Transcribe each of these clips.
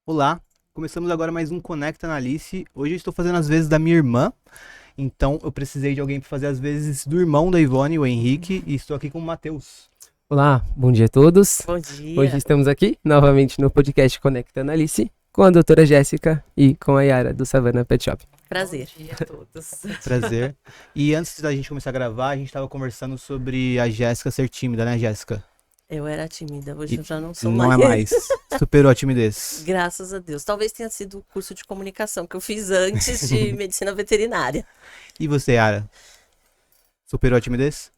Olá, começamos agora mais um Conecta Analice. Hoje eu estou fazendo as vezes da minha irmã, então eu precisei de alguém para fazer as vezes do irmão da Ivone, o Henrique, e estou aqui com o Matheus. Olá, bom dia a todos. Bom Hoje dia. estamos aqui novamente no podcast Conecta Analice com a doutora Jéssica e com a Yara do Savana Pet Shop. Prazer. Bom dia a todos. Prazer. E antes da gente começar a gravar, a gente estava conversando sobre a Jéssica ser tímida, né, Jéssica? Eu era tímida, hoje E eu já não sou não é mais. mais. Superou a timidez. Graças a Deus. Talvez tenha sido o curso de comunicação que eu fiz antes de medicina veterinária. E você, Yara? Superou a timidez?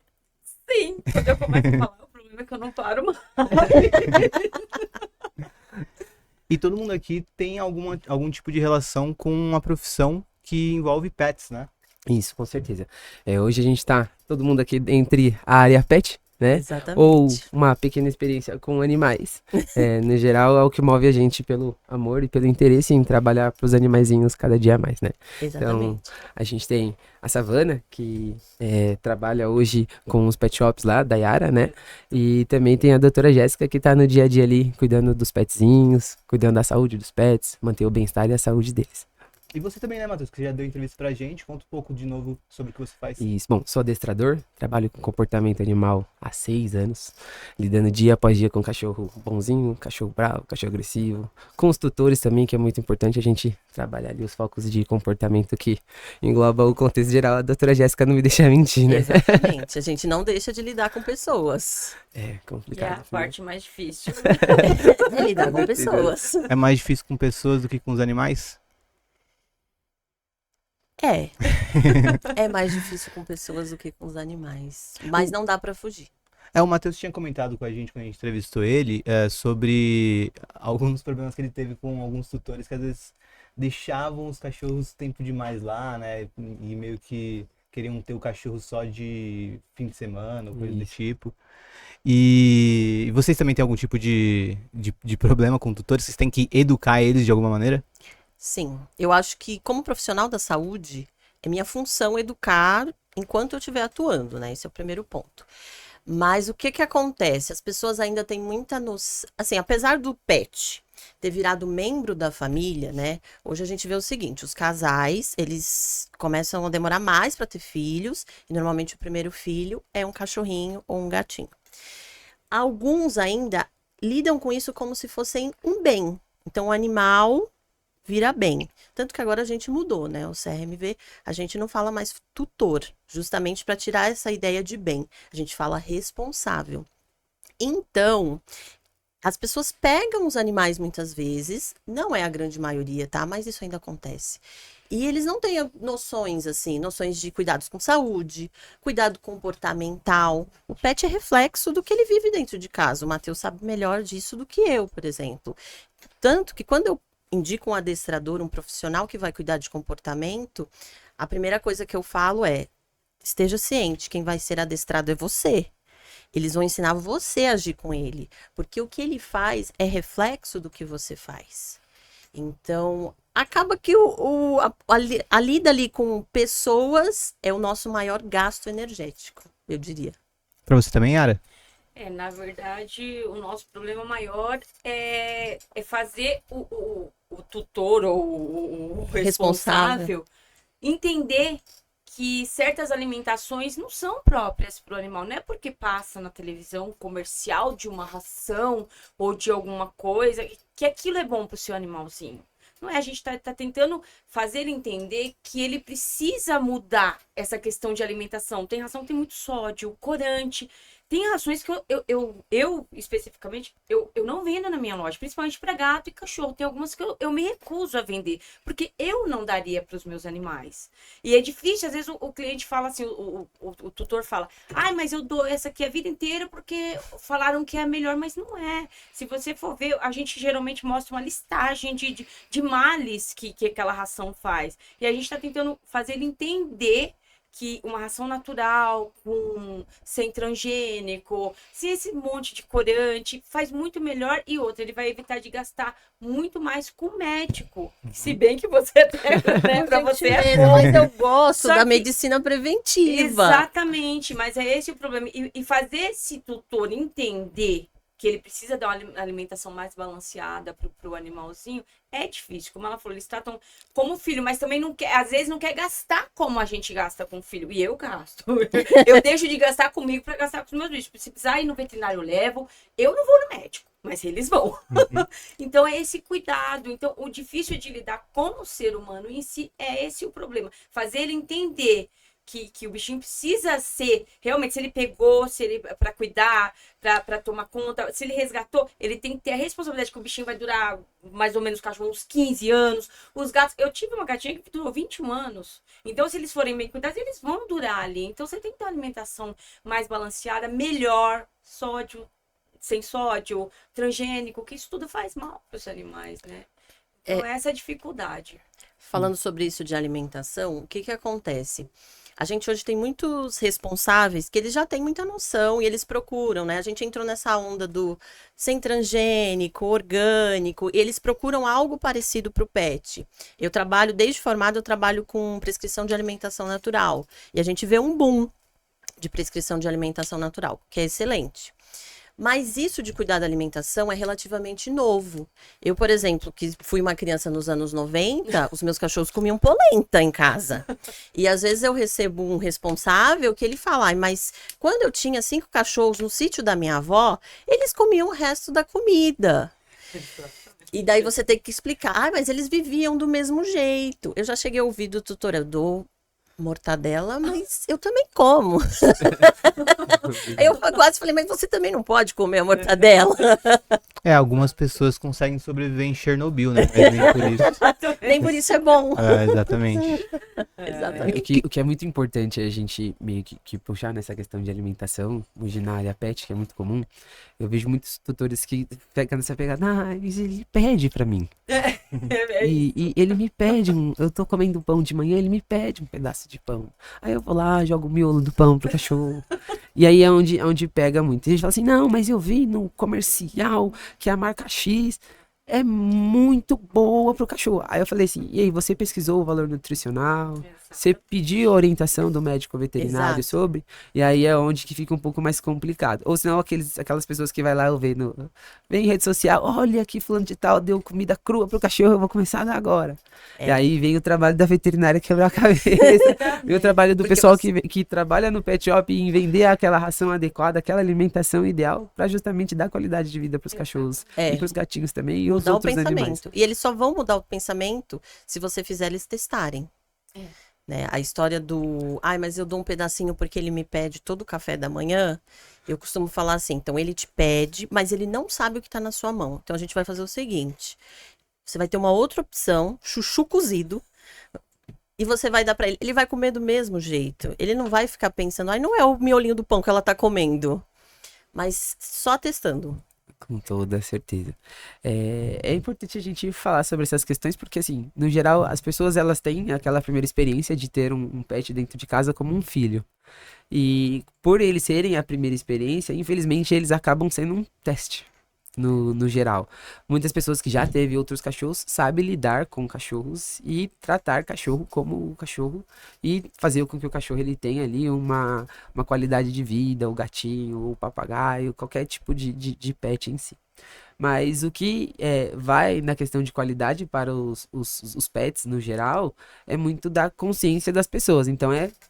Sim, quando eu começo a falar, o problema é que eu não paro mais. E todo mundo aqui tem algum tipo de relação com uma profissão que envolve pets, né? Isso, com certeza. Hoje a gente está todo mundo aqui entre a área pet, né? Ou Exatamente. uma pequena experiência com animais. No geral, é o que move a gente pelo amor e pelo interesse em trabalhar para os animaizinhos cada dia mais, né? Exatamente. A gente tem a Savana, que trabalha hoje com os pet shops lá, da Yara, né? E também tem a doutora Jéssica, que tá no dia a dia ali, cuidando dos petzinhos, cuidando da saúde dos pets, manter o bem-estar e a saúde deles. E você também, né, Matheus, que já deu entrevista pra gente. Conta um pouco de novo sobre o que você faz. Isso, bom, sou adestrador, trabalho com comportamento animal há 6 anos, lidando dia após dia com cachorro bonzinho, cachorro bravo, cachorro agressivo, com os tutores também, que é muito importante a gente trabalhar ali os focos de comportamento que engloba o contexto geral. A doutora Jéssica não me deixa mentir, né? Exatamente. A gente não deixa de lidar com pessoas. É E é complicado. a parte mais difícil. É lidar com pessoas. É mais difícil com pessoas do que com os animais? É. É mais difícil com pessoas do que com os animais. Mas não dá pra fugir. O Matheus tinha comentado com a gente quando a gente entrevistou ele sobre alguns problemas que ele teve com alguns tutores que às vezes deixavam os cachorros tempo demais lá, né? E meio que queriam ter o cachorro só de fim de semana ou coisa do Isso. tipo. E vocês também têm algum tipo de problema com tutores? Vocês têm que educar eles de alguma maneira? Sim, eu acho que como profissional da saúde, é minha função educar enquanto eu estiver atuando, né? Esse é o primeiro ponto. Mas o que que acontece? As pessoas ainda têm muita noção, assim, apesar do pet ter virado membro da família, né? Hoje a gente vê o seguinte, os casais, eles começam a demorar mais para ter filhos, e normalmente o primeiro filho é um cachorrinho ou um gatinho. Alguns ainda lidam com isso como se fossem um bem. Então, o animal vira bem. Tanto que agora a gente mudou, né? O CRMV, a gente não fala mais tutor, justamente para tirar essa ideia de bem. A gente fala responsável. Então, as pessoas pegam os animais muitas vezes, não é a grande maioria, tá? Mas isso ainda acontece. E eles não têm noções, assim, noções de cuidados com saúde, cuidado comportamental. O pet é reflexo do que ele vive dentro de casa. O Matheus sabe melhor disso do que eu, por exemplo. Tanto que quando eu indico um adestrador, um profissional que vai cuidar de comportamento, a primeira coisa que eu falo é: esteja ciente, quem vai ser adestrado é você. Eles vão ensinar você a agir com ele, porque o que ele faz é reflexo do que você faz. Então, acaba que a lida ali com pessoas é o nosso maior gasto energético, eu diria. Pra você também, Yara? Na verdade, o nosso problema maior é fazer o tutor ou o responsável entender que certas alimentações não são próprias para o animal. Não é porque passa na televisão um comercial de uma ração ou de alguma coisa que aquilo é bom para o seu animalzinho. Não é, a gente tá tentando fazer ele entender que ele precisa mudar essa questão de alimentação. Tem ração que tem muito sódio, corante. Tem rações que eu especificamente, eu não vendo na minha loja, principalmente para gato e cachorro. Tem algumas que eu me recuso a vender, porque eu não daria para os meus animais. E é difícil, às vezes o cliente fala assim, o tutor fala, ai, mas eu dou essa aqui a vida inteira porque falaram que é melhor, mas não é. Se você for ver, a gente geralmente mostra uma listagem de males que aquela ração faz. E a gente está tentando fazer ele entender que uma ração natural, sem transgênico, sem esse monte de corante, faz muito melhor. E outra, ele vai evitar de gastar muito mais com o médico. Se bem que você até, né, pra você é bom. Mas eu gosto Só da que- medicina preventiva. Exatamente, mas é esse o problema. E fazer esse tutor entender que ele precisa dar uma alimentação mais balanceada pro animalzinho, é difícil. Como ela falou, eles tratam como filho, mas também não quer, às vezes não quer gastar como a gente gasta com o filho. E eu gasto. Eu deixo de gastar comigo para gastar com os meus bichos. Se precisar ir no veterinário, eu levo. Eu não vou no médico, mas eles vão. Então é esse cuidado. Então o difícil de lidar com o ser humano em si é esse o problema. Fazer ele entender que o bichinho precisa ser, realmente, se ele pegou, se ele para cuidar, para tomar conta, se ele resgatou, ele tem que ter a responsabilidade que o bichinho vai durar mais ou menos, o cachorro, uns 15 anos. Os gatos, eu tive uma gatinha que durou 21 anos. Então, se eles forem bem cuidados, eles vão durar ali. Então, você tem que ter uma alimentação mais balanceada, melhor, sódio, sem sódio, transgênico, que isso tudo faz mal para os animais, né? Então, essa é a dificuldade. Falando sobre isso de alimentação, o que acontece? A gente hoje tem muitos responsáveis que eles já têm muita noção e eles procuram, né? A gente entrou nessa onda do sem transgênico, orgânico, e eles procuram algo parecido para o pet. Eu trabalho, desde formado, eu trabalho com prescrição de alimentação natural. E a gente vê um boom de prescrição de alimentação natural, que é excelente. Mas isso de cuidar da alimentação é relativamente novo. Eu, por exemplo, que fui uma criança nos anos 90, os meus cachorros comiam polenta em casa. E às vezes eu recebo um responsável que ele fala, "Ai, mas quando eu tinha 5 cachorros no sítio da minha avó, eles comiam o resto da comida." E daí você tem que explicar, mas eles viviam do mesmo jeito. Eu já cheguei a ouvir do tutor, eu dou mortadela, mas eu também como. Aí eu quase falei, mas você também não pode comer a mortadela. Algumas pessoas conseguem sobreviver em Chernobyl, né? Mas nem por isso. Nem por isso é bom. Exatamente. Exatamente. O que é muito importante é a gente meio que puxar nessa questão de alimentação, hoje na área pet, que é muito comum. Eu vejo muitos tutores que ficam nessa pegada, mas ele pede pra mim. E ele me pede, eu tô comendo pão de manhã, ele me pede um pedaço de pão. Aí eu vou lá, jogo o miolo do pão pro cachorro. E aí é onde pega muito. E a gente fala assim, não, mas eu vi no comercial que a marca X é muito boa pro cachorro. Aí eu falei assim, e aí, você pesquisou o valor nutricional? Você pediu a orientação do médico veterinário sobre? E aí é onde que fica um pouco mais complicado. Ou senão aquelas pessoas que vai lá vem em rede social, olha que fulano de tal deu comida crua pro cachorro, eu vou começar a dar agora. E aí vem o trabalho da veterinária quebrar a cabeça. Vem o trabalho do pessoal que trabalha no pet shop em vender aquela ração adequada, aquela alimentação ideal para justamente dar qualidade de vida pros cachorros e pros gatinhos também e os outros animais. E eles só vão mudar o pensamento se você fizer eles testarem. Né? A história do, mas eu dou um pedacinho porque ele me pede todo o café da manhã, eu costumo falar assim, então ele te pede, mas ele não sabe o que está na sua mão. Então a gente vai fazer o seguinte, você vai ter uma outra opção, chuchu cozido, e você vai dar para ele, ele vai comer do mesmo jeito, ele não vai ficar pensando, não é o miolinho do pão que ela tá comendo, mas só testando. Com toda certeza. É importante a gente falar sobre essas questões porque, assim, no geral, as pessoas elas têm aquela primeira experiência de ter um pet dentro de casa como um filho. E por eles serem a primeira experiência, infelizmente, eles acabam sendo um teste. No geral. Muitas pessoas que já teve outros cachorros sabem lidar com cachorros e tratar cachorro como o cachorro e fazer com que o cachorro ele tenha ali uma qualidade de vida, o gatinho, o papagaio, qualquer tipo de pet em si. Mas o que vai na questão de qualidade para os pets no geral é muito da consciência das pessoas. Então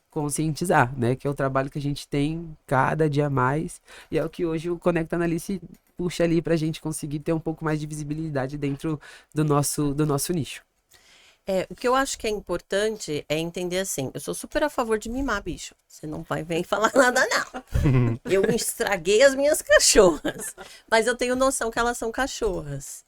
conscientizar, né? Que é o trabalho que a gente tem cada dia mais e é o que hoje o Conecta Analice puxa ali pra gente conseguir ter um pouco mais de visibilidade dentro do nosso nicho. O que eu acho que é importante é entender assim, eu sou super a favor de mimar bicho, você não vai vir falar nada não. Eu estraguei as minhas cachorras, mas eu tenho noção que elas são cachorras.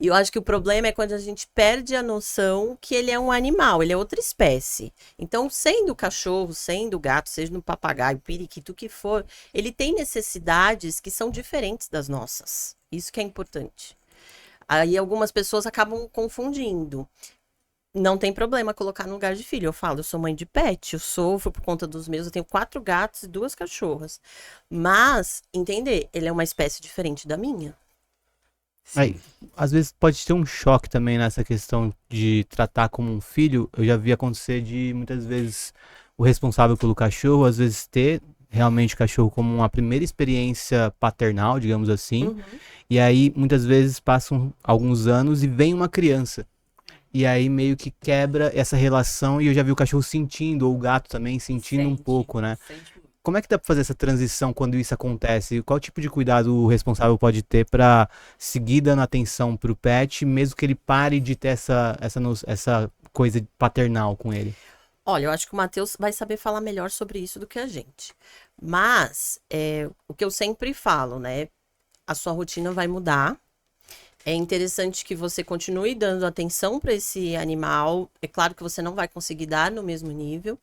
E eu acho que o problema é quando a gente perde a noção que ele é um animal, ele é outra espécie. Então, sendo cachorro, sendo gato, seja no papagaio, periquito, o que for, ele tem necessidades que são diferentes das nossas. Isso que é importante. Aí algumas pessoas acabam confundindo. Não tem problema colocar no lugar de filho. Eu falo, eu sou mãe de pet, eu sofro por conta dos meus, eu tenho 4 gatos e 2 cachorras. Mas, entender, ele é uma espécie diferente da minha. Às vezes pode ter um choque também nessa questão de tratar como um filho. Eu já vi acontecer de muitas vezes o responsável pelo cachorro, às vezes ter realmente o cachorro como uma primeira experiência paternal, digamos assim. Uhum. E aí, muitas vezes, passam alguns anos e vem uma criança. E aí meio que quebra essa relação e eu já vi o cachorro sentindo, ou o gato também sentindo um Sente, pouco, né? sente muito. Como é que dá pra fazer essa transição quando isso acontece? Qual tipo de cuidado o responsável pode ter pra seguir dando atenção pro pet, mesmo que ele pare de ter essa coisa paternal com ele? Olha, eu acho que o Matheus vai saber falar melhor sobre isso do que a gente. Mas, o que eu sempre falo, né? A sua rotina vai mudar. É interessante que você continue dando atenção para esse animal. É claro que você não vai conseguir dar no mesmo nível.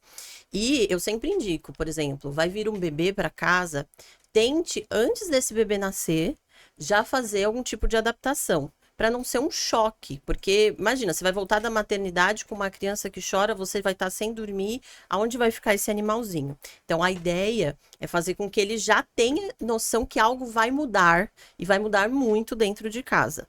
E eu sempre indico, por exemplo, vai vir um bebê para casa, tente, antes desse bebê nascer, já fazer algum tipo de adaptação. Para não ser um choque, porque imagina, você vai voltar da maternidade com uma criança que chora, você vai estar sem dormir, aonde vai ficar esse animalzinho? Então a ideia é fazer com que ele já tenha noção que algo vai mudar e vai mudar muito dentro de casa.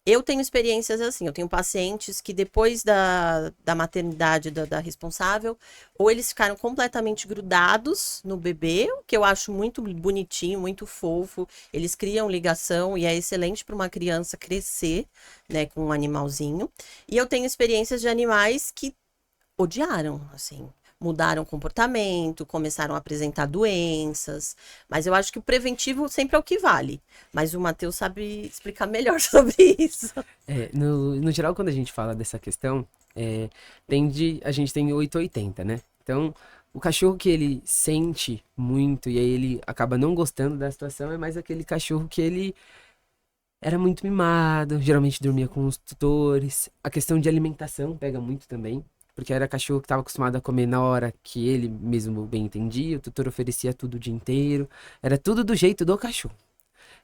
Eu tenho experiências assim, eu tenho pacientes que depois da maternidade da responsável, ou eles ficaram completamente grudados no bebê, o que eu acho muito bonitinho, muito fofo. Eles criam ligação e é excelente para uma criança crescer, né, com um animalzinho. E eu tenho experiências de animais que odiaram, assim. Mudaram o comportamento, começaram a apresentar doenças. Mas eu acho que o preventivo sempre é o que vale. Mas o Matheus sabe explicar melhor sobre isso. No geral, quando a gente fala dessa questão, a gente tem 880, né? Então, o cachorro que ele sente muito e aí ele acaba não gostando da situação é mais aquele cachorro que ele era muito mimado, geralmente dormia com os tutores. A questão de alimentação pega muito também. Porque era cachorro que estava acostumado a comer na hora que ele mesmo bem entendia, o tutor oferecia tudo o dia inteiro, era tudo do jeito do cachorro.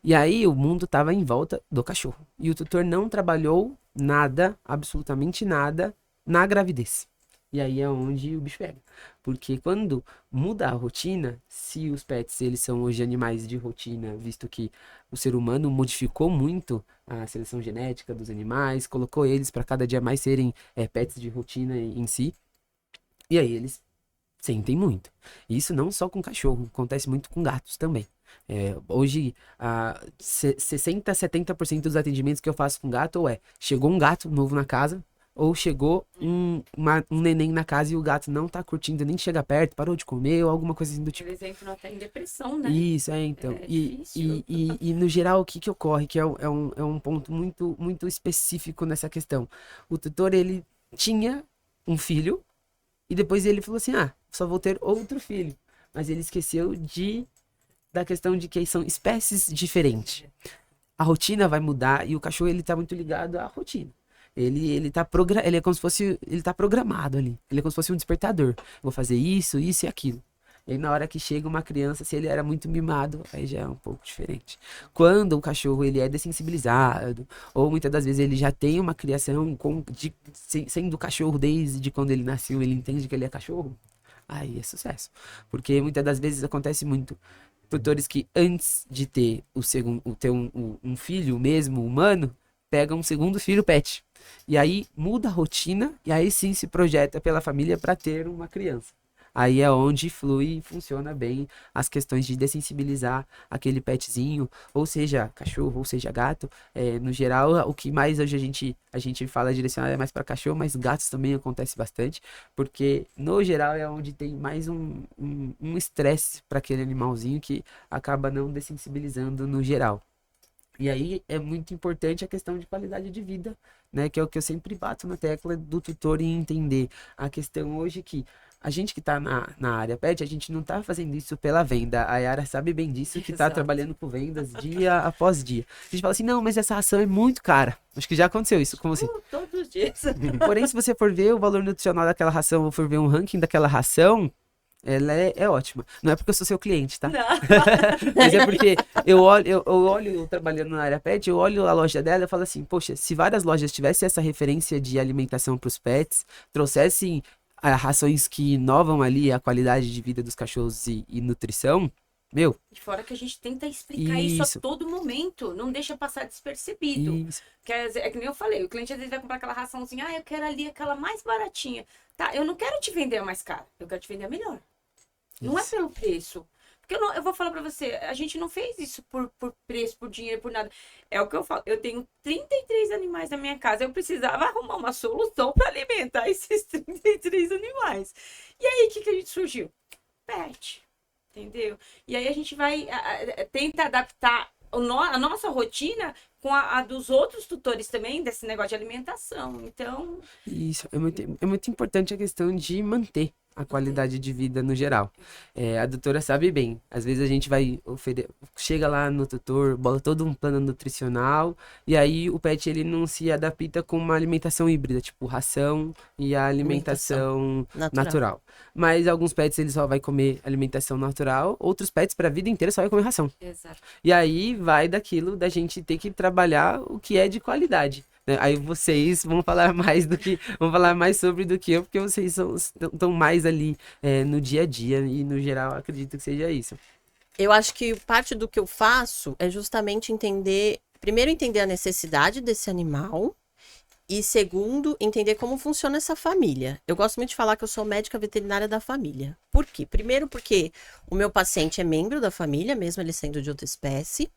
E aí o mundo estava em volta do cachorro. E o tutor não trabalhou nada, absolutamente nada, na gravidez. E aí é onde o bicho pega. Porque quando muda a rotina, se os pets eles são hoje animais de rotina, visto que o ser humano modificou muito a seleção genética dos animais, colocou eles para cada dia mais serem pets de rotina em si, e aí eles sentem muito. E isso não só com cachorro, acontece muito com gatos também. Hoje, 60, 70% dos atendimentos que eu faço com gato chegou um gato novo na casa, ou chegou um neném na casa e o gato não tá curtindo, nem chega perto, parou de comer ou alguma coisa assim do tipo. Eles entram até em depressão, né? Isso, então. É E difícil. no geral, o que que ocorre? Que é um ponto muito, muito específico nessa questão. O tutor, ele tinha um filho e depois ele falou assim, só vou ter outro filho. Mas ele esqueceu da questão de que são espécies diferentes. A rotina vai mudar e o cachorro, ele tá muito ligado à rotina. Ele é como se fosse, ele tá programado ali. Ele é como se fosse um despertador. Vou fazer isso, isso e aquilo. E aí, na hora que chega uma criança, se ele era muito mimado, aí já é um pouco diferente. Quando o cachorro, ele é dessensibilizado, ou muitas das vezes ele já tem uma criação sendo cachorro desde quando ele nasceu, ele entende que ele é cachorro, aí é sucesso. Porque muitas das vezes acontece muito. Tutores que antes de ter um filho mesmo, humano, pegam um segundo filho pet. E aí muda a rotina e aí sim se projeta pela família para ter uma criança. Aí é onde flui e funciona bem as questões de dessensibilizar aquele petzinho, ou seja, cachorro, ou seja, gato. No geral, o que mais hoje a gente fala direcionado é mais para cachorro, mas gatos também acontece bastante, porque no geral é onde tem mais um estresse para aquele animalzinho que acaba não dessensibilizando no geral. E aí é muito importante a questão de qualidade de vida, né? Que é o que eu sempre bato na tecla do tutor e entender. A questão hoje que a gente que tá na área pet, a gente não tá fazendo isso pela venda. A Yara sabe bem disso, que tá Exato. trabalhando com vendas dia após dia. A gente fala assim, não, mas essa ração é muito cara. Acho que já aconteceu isso com você. Todos os dias. Porém, se você for ver o valor nutricional daquela ração, ou for ver um ranking daquela ração, ela é ótima. Não é porque eu sou seu cliente, tá? Não. Mas é porque eu olho trabalhando na área pet, eu olho a loja dela e falo assim, poxa, se várias lojas tivessem essa referência de alimentação para os pets, trouxessem rações que inovam ali a qualidade de vida dos cachorros e nutrição, meu, E fora que a gente tenta explicar isso Isso. a todo momento, não deixa passar despercebido. isso. Quer dizer, é que nem eu falei, o cliente às vezes vai comprar aquela raçãozinha, eu quero ali aquela mais baratinha. Tá, eu não quero te vender a mais cara, eu quero te vender a melhor. Não é Isso. pelo preço. Porque eu vou falar pra você, a gente não fez isso por preço, por dinheiro, por nada. É o que eu falo. Eu tenho 33 animais na minha casa. Eu precisava arrumar uma solução para alimentar esses 33 animais. E aí, o que a gente surgiu? Pet. Entendeu? E aí a gente vai tenta adaptar a nossa rotina com a dos outros tutores também, desse negócio de alimentação. Então, Isso, é muito importante a questão de manter a qualidade de vida no geral. A doutora sabe bem, às vezes a gente vai chega lá no tutor, bola todo um plano nutricional, e aí o pet ele não se adapta com uma alimentação híbrida, tipo ração e a alimentação natural. Mas alguns pets ele só vai comer alimentação natural, outros pets para a vida inteira só vai comer ração. exato. E aí vai daquilo da gente ter que trabalhar o que é de qualidade, né? Aí vocês vão falar mais sobre do que eu, porque vocês estão mais ali no dia a dia e no geral acredito que seja isso. Eu acho que parte do que eu faço é justamente primeiro entender a necessidade desse animal e segundo, entender como funciona essa família. Eu gosto muito de falar que eu sou médica veterinária da família. Por quê? Primeiro porque o meu paciente é membro da família, mesmo ele sendo de outra espécie.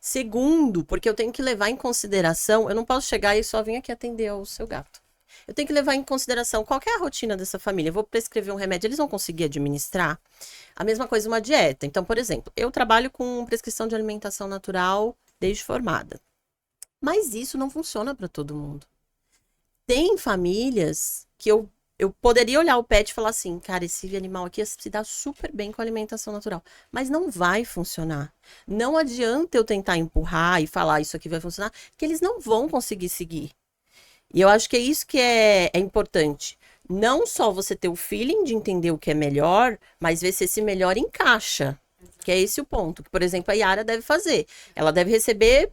Segundo, porque eu tenho que levar em consideração, eu não posso chegar e só vir aqui atender ao seu gato. Eu tenho que levar em consideração qual que é a rotina dessa família. Eu vou prescrever um remédio, eles vão conseguir administrar? A mesma coisa uma dieta. Então, por exemplo, eu trabalho com prescrição de alimentação natural desde formada. Mas isso não funciona para todo mundo. Tem famílias que eu poderia olhar o pet e falar assim, cara, esse animal aqui se dá super bem com a alimentação natural. Mas não vai funcionar. Não adianta eu tentar empurrar e falar isso aqui vai funcionar, que eles não vão conseguir seguir. E eu acho que é isso que é importante. Não só você ter o feeling de entender o que é melhor, mas ver se esse melhor encaixa. Que é esse o ponto. Que, por exemplo, a Yara deve fazer. Ela deve receber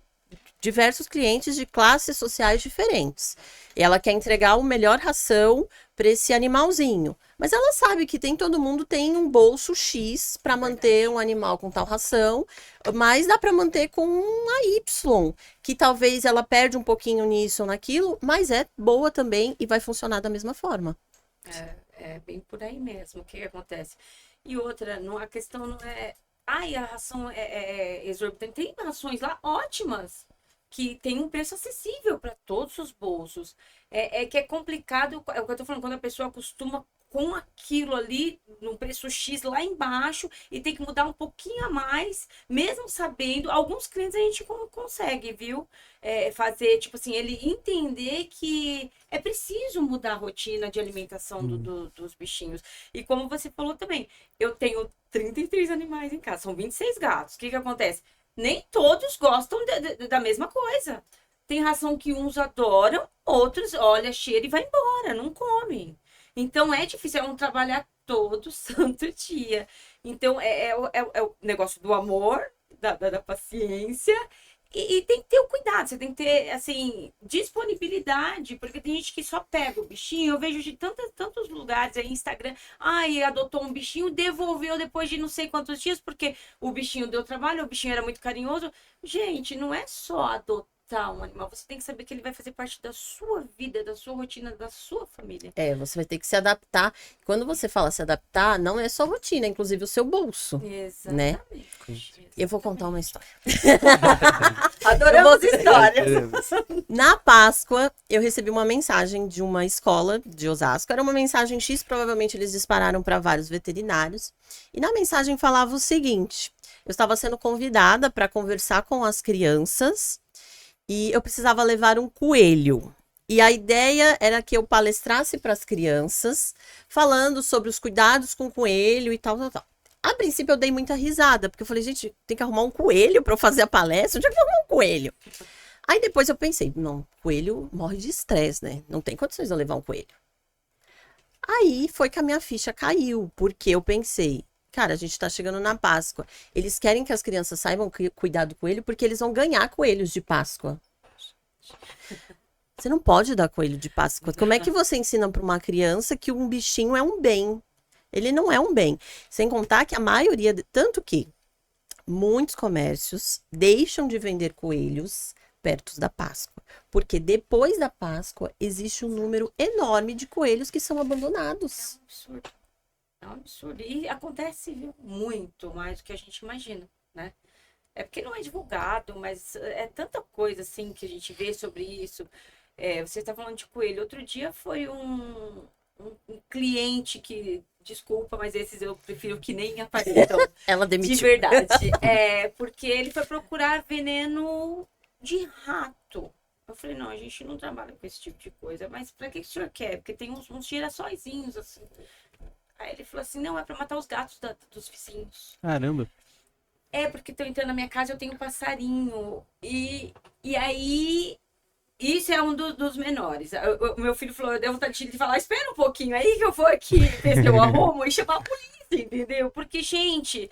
diversos clientes de classes sociais diferentes. E ela quer entregar a melhor ração para esse animalzinho. Mas ela sabe que todo mundo tem um bolso X para manter um animal com tal ração, mas dá para manter com uma Y, que talvez ela perde um pouquinho nisso ou naquilo, mas é boa também e vai funcionar da mesma forma. É bem por aí mesmo o que acontece. E outra, a questão não é... Ai, a ração é exorbitante. Tem rações lá ótimas, que tem um preço acessível para todos os bolsos. Que é complicado, é o que eu tô falando, quando a pessoa acostuma com aquilo ali, no preço X lá embaixo, e tem que mudar um pouquinho a mais, mesmo sabendo, alguns clientes a gente consegue, viu? Fazer, tipo assim, ele entender que é preciso mudar a rotina de alimentação dos bichinhos. E como você falou também, eu tenho 33 animais em casa, são 26 gatos. O que acontece? Nem todos gostam da mesma coisa. Tem ração que uns adoram, outros olha, cheira e vai embora, não comem. Então é difícil, é um trabalhar todo santo dia. Então é o negócio do amor, da paciência. E tem que ter o cuidado, você tem que ter, assim, disponibilidade, porque tem gente que só pega o bichinho. Eu vejo de tantos lugares aí, Instagram, adotou um bichinho, devolveu depois de não sei quantos dias, porque o bichinho deu trabalho, o bichinho era muito carinhoso. Gente, não é só adotar um animal, você tem que saber que ele vai fazer parte da sua vida, da sua rotina, da sua família. Você vai ter que se adaptar. Quando você fala se adaptar, não é só rotina, é inclusive o seu bolso. Exatamente. Né? Eu vou contar uma história. Adoramos histórias. Na Páscoa, eu recebi uma mensagem de uma escola de Osasco. Era uma mensagem X, provavelmente eles dispararam para vários veterinários. E na mensagem falava o seguinte: eu estava sendo convidada para conversar com as crianças e eu precisava levar um coelho. E a ideia era que eu palestrasse para as crianças, falando sobre os cuidados com o coelho e tal. A princípio eu dei muita risada, porque eu falei, gente, tem que arrumar um coelho para eu fazer a palestra? Onde é que eu vou arrumar um coelho? Aí depois eu pensei, não, coelho morre de estresse, né? Não tem condições de eu levar um coelho. Aí foi que a minha ficha caiu, porque eu pensei, cara, a gente tá chegando na Páscoa. Eles querem que as crianças saibam cuidar do coelho, porque eles vão ganhar coelhos de Páscoa. Você não pode dar coelho de Páscoa. Como é que você ensina para uma criança que um bichinho é um bem? Ele não é um bem. Sem contar que a maioria, tanto que muitos comércios deixam de vender coelhos perto da Páscoa. Porque depois da Páscoa existe um número enorme de coelhos que são abandonados. Absurdo. É um absurdo. E acontece, viu, muito mais do que a gente imagina, né? É porque não é divulgado, mas é tanta coisa assim que a gente vê sobre isso. Você está falando de coelho. Outro dia foi um cliente que, desculpa, mas esses eu prefiro que nem apareçam. Ela De demitiu. verdade. Porque ele foi procurar veneno de rato. Eu falei, não, a gente não trabalha com esse tipo de coisa. Mas pra que o senhor quer? Porque tem uns girassóizinhos, assim. Aí ele falou assim, não, é pra matar os gatos dos vizinhos. Caramba. Porque estão entrando na minha casa, eu tenho um passarinho. E aí, isso é um dos menores. O meu filho falou, eu devo vontade de falar, espera um pouquinho aí que eu vou aqui ver se eu arrumo e chamar a polícia, entendeu? Porque, gente,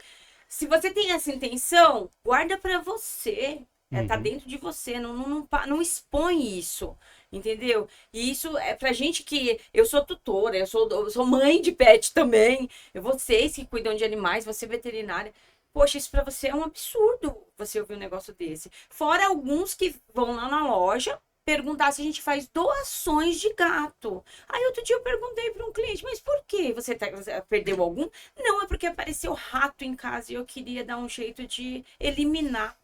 se você tem essa intenção, guarda pra você. Tá dentro de você, não expõe isso, entendeu? E isso é pra gente que... Eu sou tutora, eu sou mãe de pet também. Vocês que cuidam de animais, você veterinária. Poxa, isso pra você é um absurdo, você ouvir um negócio desse. Fora alguns que vão lá na loja perguntar se a gente faz doações de gato. Aí outro dia eu perguntei para um cliente, mas por quê? Você perdeu algum? Não, é porque apareceu rato em casa e eu queria dar um jeito de eliminar.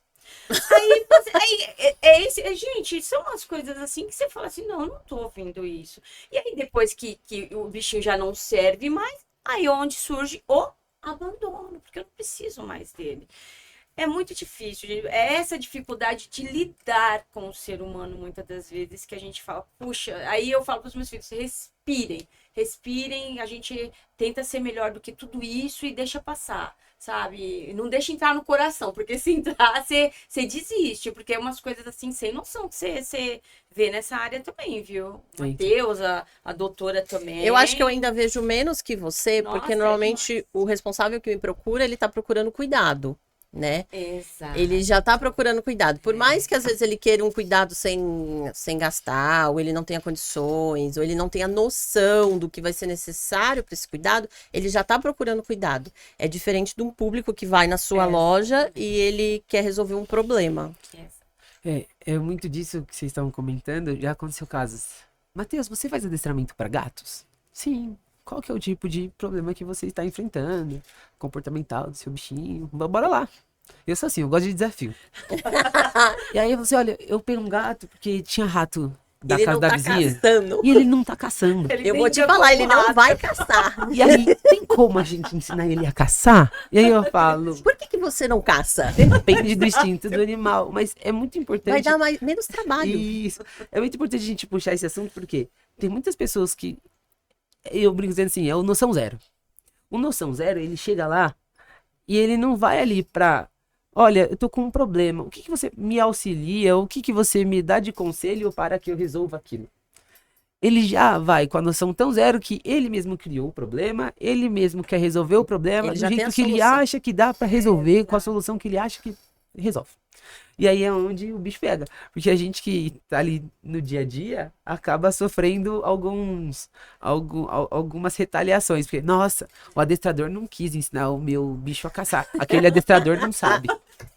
Gente, são umas coisas assim que você fala assim, não, eu não tô ouvindo isso. E aí depois que o bichinho já não serve mais, aí onde surge o abandono, porque eu não preciso mais dele. É muito difícil, gente. É essa dificuldade de lidar com o ser humano, muitas das vezes, que a gente fala, puxa, aí eu falo para os meus filhos, respirem, a gente tenta ser melhor do que tudo isso e deixa passar, sabe? Não deixa entrar no coração, porque se entrar, você desiste, porque é umas coisas assim, sem noção, que você vê nessa área também, viu? Matheus, a doutora também. Eu acho que eu ainda vejo menos que você, Nossa, porque normalmente o responsável que me procura, ele tá procurando cuidado, né? Exato. Ele já tá procurando cuidado. Por mais que às vezes ele queira um cuidado sem gastar, ou ele não tenha condições, ou ele não tenha noção do que vai ser necessário para esse cuidado, ele já tá procurando cuidado. É diferente de um público que vai na sua loja e ele quer resolver um problema. É muito disso que vocês estavam comentando. Já aconteceu casos. Matheus, você faz adestramento para gatos? Sim. Qual que é o tipo de problema que você está enfrentando? Comportamental do seu bichinho? Bora lá. Eu sou assim, eu gosto de desafio. E aí você, olha, eu peguei um gato porque tinha rato da Ele casa não da tá vizinha. caçando. E ele não tá caçando. Eu vou te falar, ele não vai caçar. E aí, tem como a gente ensinar ele a caçar? E aí eu falo, Por que você não caça? depende do instinto do animal. Mas é muito importante. Vai dar menos trabalho. Isso. É muito importante a gente puxar esse assunto, porque tem muitas pessoas que... Eu brinco dizendo assim, é o noção zero. O noção zero, ele chega lá e ele não vai ali pra... Olha, eu tô com um problema. O que você me auxilia? O que você me dá de conselho para que eu resolva aquilo? Ele já vai com a noção tão zero que ele mesmo criou o problema, ele mesmo quer resolver o problema Ele do já tem jeito a que ele solução. acha que dá pra resolver, com a solução que ele acha que resolve. E aí é onde o bicho pega. Porque a gente que tá ali no dia a dia acaba sofrendo algumas retaliações. Porque, nossa, o adestrador não quis ensinar o meu bicho a caçar. Aquele adestrador não sabe.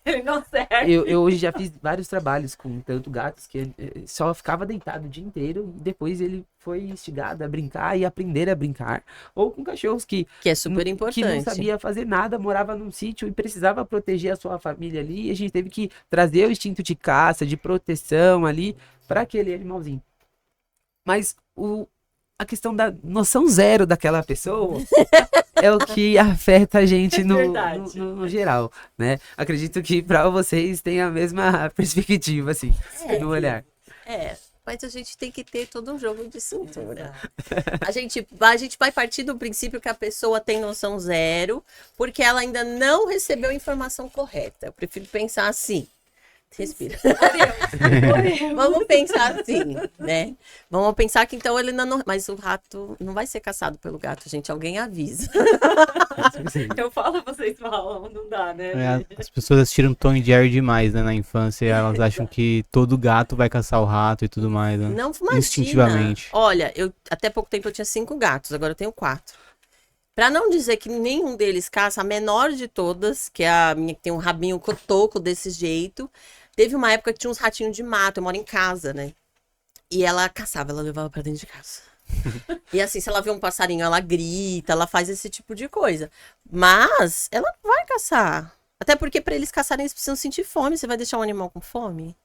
Ele não serve. Eu hoje já fiz vários trabalhos com tanto gatos que só ficava deitado o dia inteiro e depois ele foi instigado a brincar e aprender a brincar. Ou com cachorros que Que é super importante. que não sabia fazer nada, morava num sítio e precisava proteger a sua família ali, e a gente teve que trazer o instinto de caça, de proteção ali, para aquele animalzinho. Mas a questão da noção zero daquela pessoa é o que afeta a gente no geral, né? Acredito que para vocês tem a mesma perspectiva, assim, no olhar. Mas a gente tem que ter todo um jogo de cintura. A gente vai partir do princípio que a pessoa tem noção zero, porque ela ainda não recebeu a informação correta. Eu prefiro pensar assim. Respira. Vamos pensar assim, né? Vamos pensar que então ele ainda não... Mas o rato não vai ser caçado pelo gato, gente. Alguém avisa. Eu falo, vocês falam, não dá, né? As pessoas assistiram Tom e Jerry demais, né, na infância, e elas acham que todo gato vai caçar o rato e tudo mais, né? Não imagina. Instintivamente. Olha, até pouco tempo eu tinha 5 gatos, agora eu tenho 4. Pra não dizer que nenhum deles caça, a menor de todas, que é a minha que tem um rabinho cotoco desse jeito, teve uma época que tinha uns ratinhos de mato, eu moro em casa, né? E ela caçava, ela levava pra dentro de casa. E assim, se ela vê um passarinho, ela grita, ela faz esse tipo de coisa. Mas ela não vai caçar. Até porque para eles caçarem, eles precisam sentir fome. Você vai deixar um animal com fome?